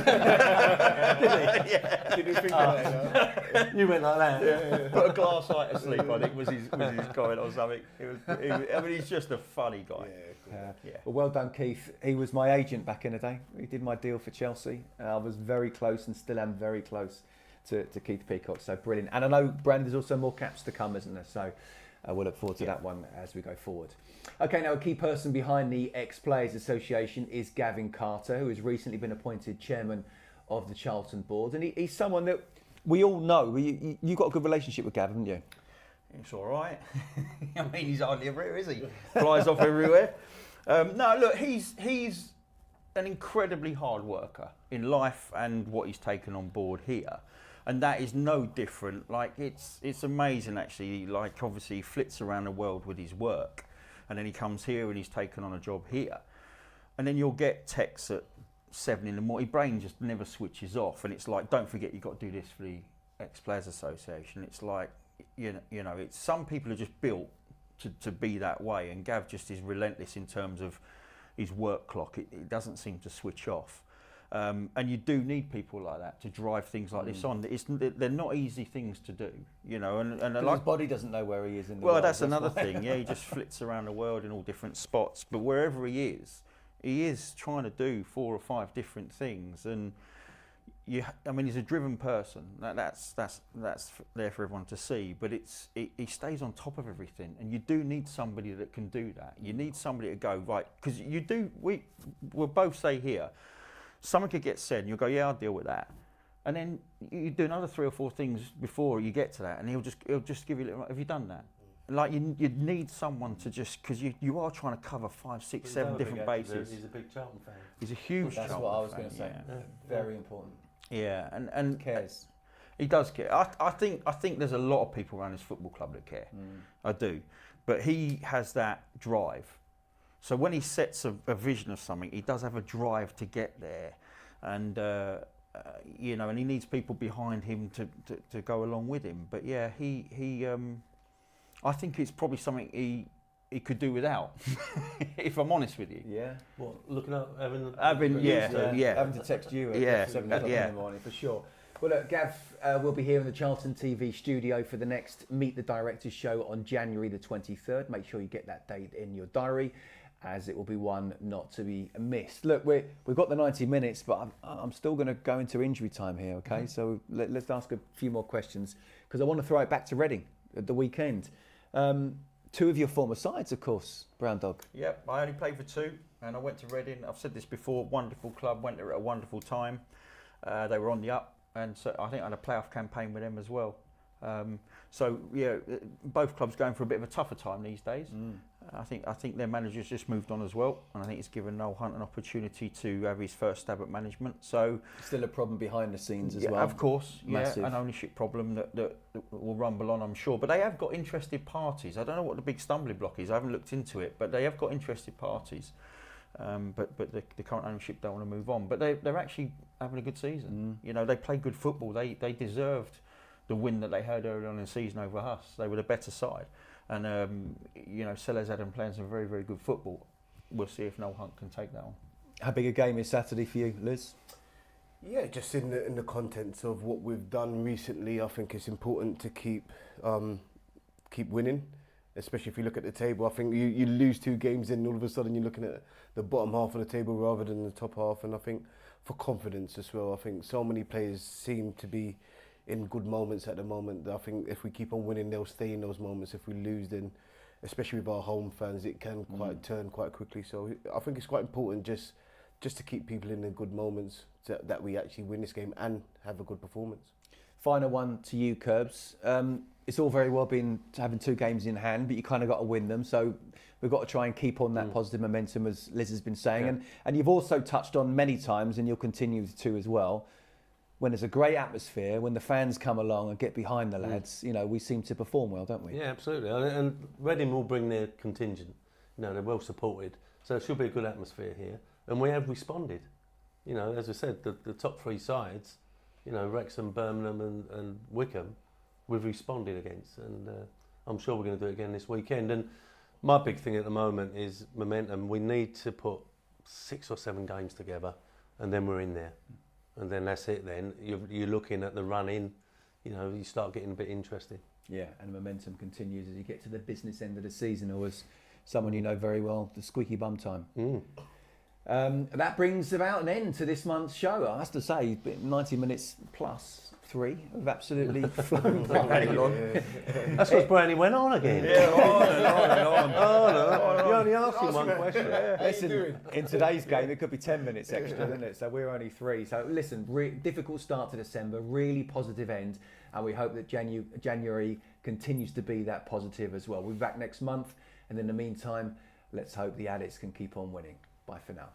Did he think of that? You went like that. Yeah. Put a glass eye to sleep, I think, was his comment or something. I mean, he's just a funny guy. Well, well done, Keith. He was my agent back in the day. He did my deal for Chelsea. I was very close and still am very close to Keith Peacock. So brilliant. And I know, Brandon, there's also more caps to come, isn't there? So we'll look forward to that one as we go forward. Okay, now a key person behind the Ex-Players Association is Gavin Carter, who has recently been appointed chairman of the Charlton board. And he's someone that we all know. You've got a good relationship with Gav, haven't you? It's all right. I mean, he's hardly ever here, is he? Flies off everywhere. No, look, he's an incredibly hard worker in life and what he's taken on board here. And that is no different. Like, it's amazing, actually. Like, obviously, he flits around the world with his work. And then he comes here and he's taken on a job here. And then you'll get texts at 7 in the morning. Your brain just never switches off. And it's like, don't forget, you've got to do this for the Ex-Players Association. It's like, you know, it's some people are just built to be that way. And Gav just is relentless in terms of his work clock. It doesn't seem to switch off. And you do need people like that to drive things like this on. They're not easy things to do, you know. And his body doesn't know where he is in the world. Well, that's another thing. Yeah, he just flits around the world in all different spots. But wherever he is trying to do 4 or 5 different things. And I mean, he's a driven person. That's there for everyone to see. But he stays on top of everything, and you do need somebody that can do that. You need somebody to go right, because we'll both say here. Something could get said and you'll go, yeah, I'll deal with that. And then you do another 3 or 4 things before you get to that, and he'll just give you a little, have you done that? Like, you need someone to just, because you are trying to cover 5, 6, 7 different bases. He's a big Charlton fan. He's a huge Charlton fan. That's what I was going to say. Yeah. Very important. Yeah, and cares. He does care. I think there's a lot of people around this football club that care. I do. But he has that drive. So when he sets a vision of something, he does have a drive to get there, and you know, and he needs people behind him to go along with him. But yeah, I think it's probably something he could do without, if I'm honest with you. Yeah. What, looking up, having having to text you at 7 o'clock in the morning for sure. Well, look, Gav will be here in the Charlton TV studio for the next Meet the Directors show on January the 23rd. Make sure you get that date in your diary, as it will be one not to be missed. Look, we've got the 90 minutes, but I'm still going to go into injury time here, okay? So let's ask a few more questions, because I want to throw it back to Reading at the weekend. Two of your former sides, of course, Brown Dog. Yep, I only played for two, and I went to Reading. I've said this before, wonderful club, went there at a wonderful time. They were on the up, and so I think I had a playoff campaign with them as well. So yeah, both clubs going for a bit of a tougher time these days. I think their manager's just moved on as well, and I think it's given Noel Hunt an opportunity to have his first stab at management. So still a problem behind the scenes as yeah, well. of course, Massive. yeah, an ownership problem that will rumble on, I'm sure. But they have got interested parties. I don't know what the big stumbling block is. I haven't looked into it, but they have got interested parties. But the current ownership don't want to move on. But they're actually having a good season. You know, they play good football. They deserved the win that they had early on in the season over us. They were the better side. And, you know, Sellers had them playing some very, very good football. We'll see if Noel Hunt can take that on. How big a game is Saturday for you, Liz? Yeah, just in the contents of what we've done recently, I think it's important to keep winning, especially if you look at the table. I think you lose two games and all of a sudden you're looking at the bottom half of the table rather than the top half. And I think for confidence as well, I think so many players seem to be in good moments at the moment. I think if we keep on winning, they'll stay in those moments. If we lose, then especially with our home fans, it can turn quite quickly. So I think it's quite important just to keep people in the good moments, that we actually win this game and have a good performance. Final one to you, Curbs. It's all very well having two games in hand, but you kind of got to win them. So we've got to try and keep on that positive momentum, as Liz has been saying. Yeah. And you've also touched on many times, and you'll continue to as well, when there's a great atmosphere, when the fans come along and get behind the lads, you know, we seem to perform well, don't we? Yeah, absolutely. And Reading will bring their contingent. You know, they're well supported. So it should be a good atmosphere here. And we have responded. You know, as I said, the top three sides, you know, Wrexham, Birmingham and Wickham, we've responded against. And I'm sure we're going to do it again this weekend. And my big thing at the moment is momentum. We need to put 6 or 7 games together, and then we're in there. And then that's it then. You're looking at the run-in, you know, you start getting a bit interesting. Yeah, and the momentum continues as you get to the business end of the season, or as someone you know very well, the squeaky bum time. That brings about an end to this month's show. I have to say, 90 minutes plus 3 have absolutely flown by. That's because Brownie went on again. Yeah, on and on and on. Oh, no, you only asked him one question. Listen, in today's game, it could be 10 minutes extra, isn't it? So we're only 3. So listen, difficult start to December, really positive end, and we hope that January continues to be that positive as well. We'll be back next month, and in the meantime, let's hope the Addicts can keep on winning. Bye for now.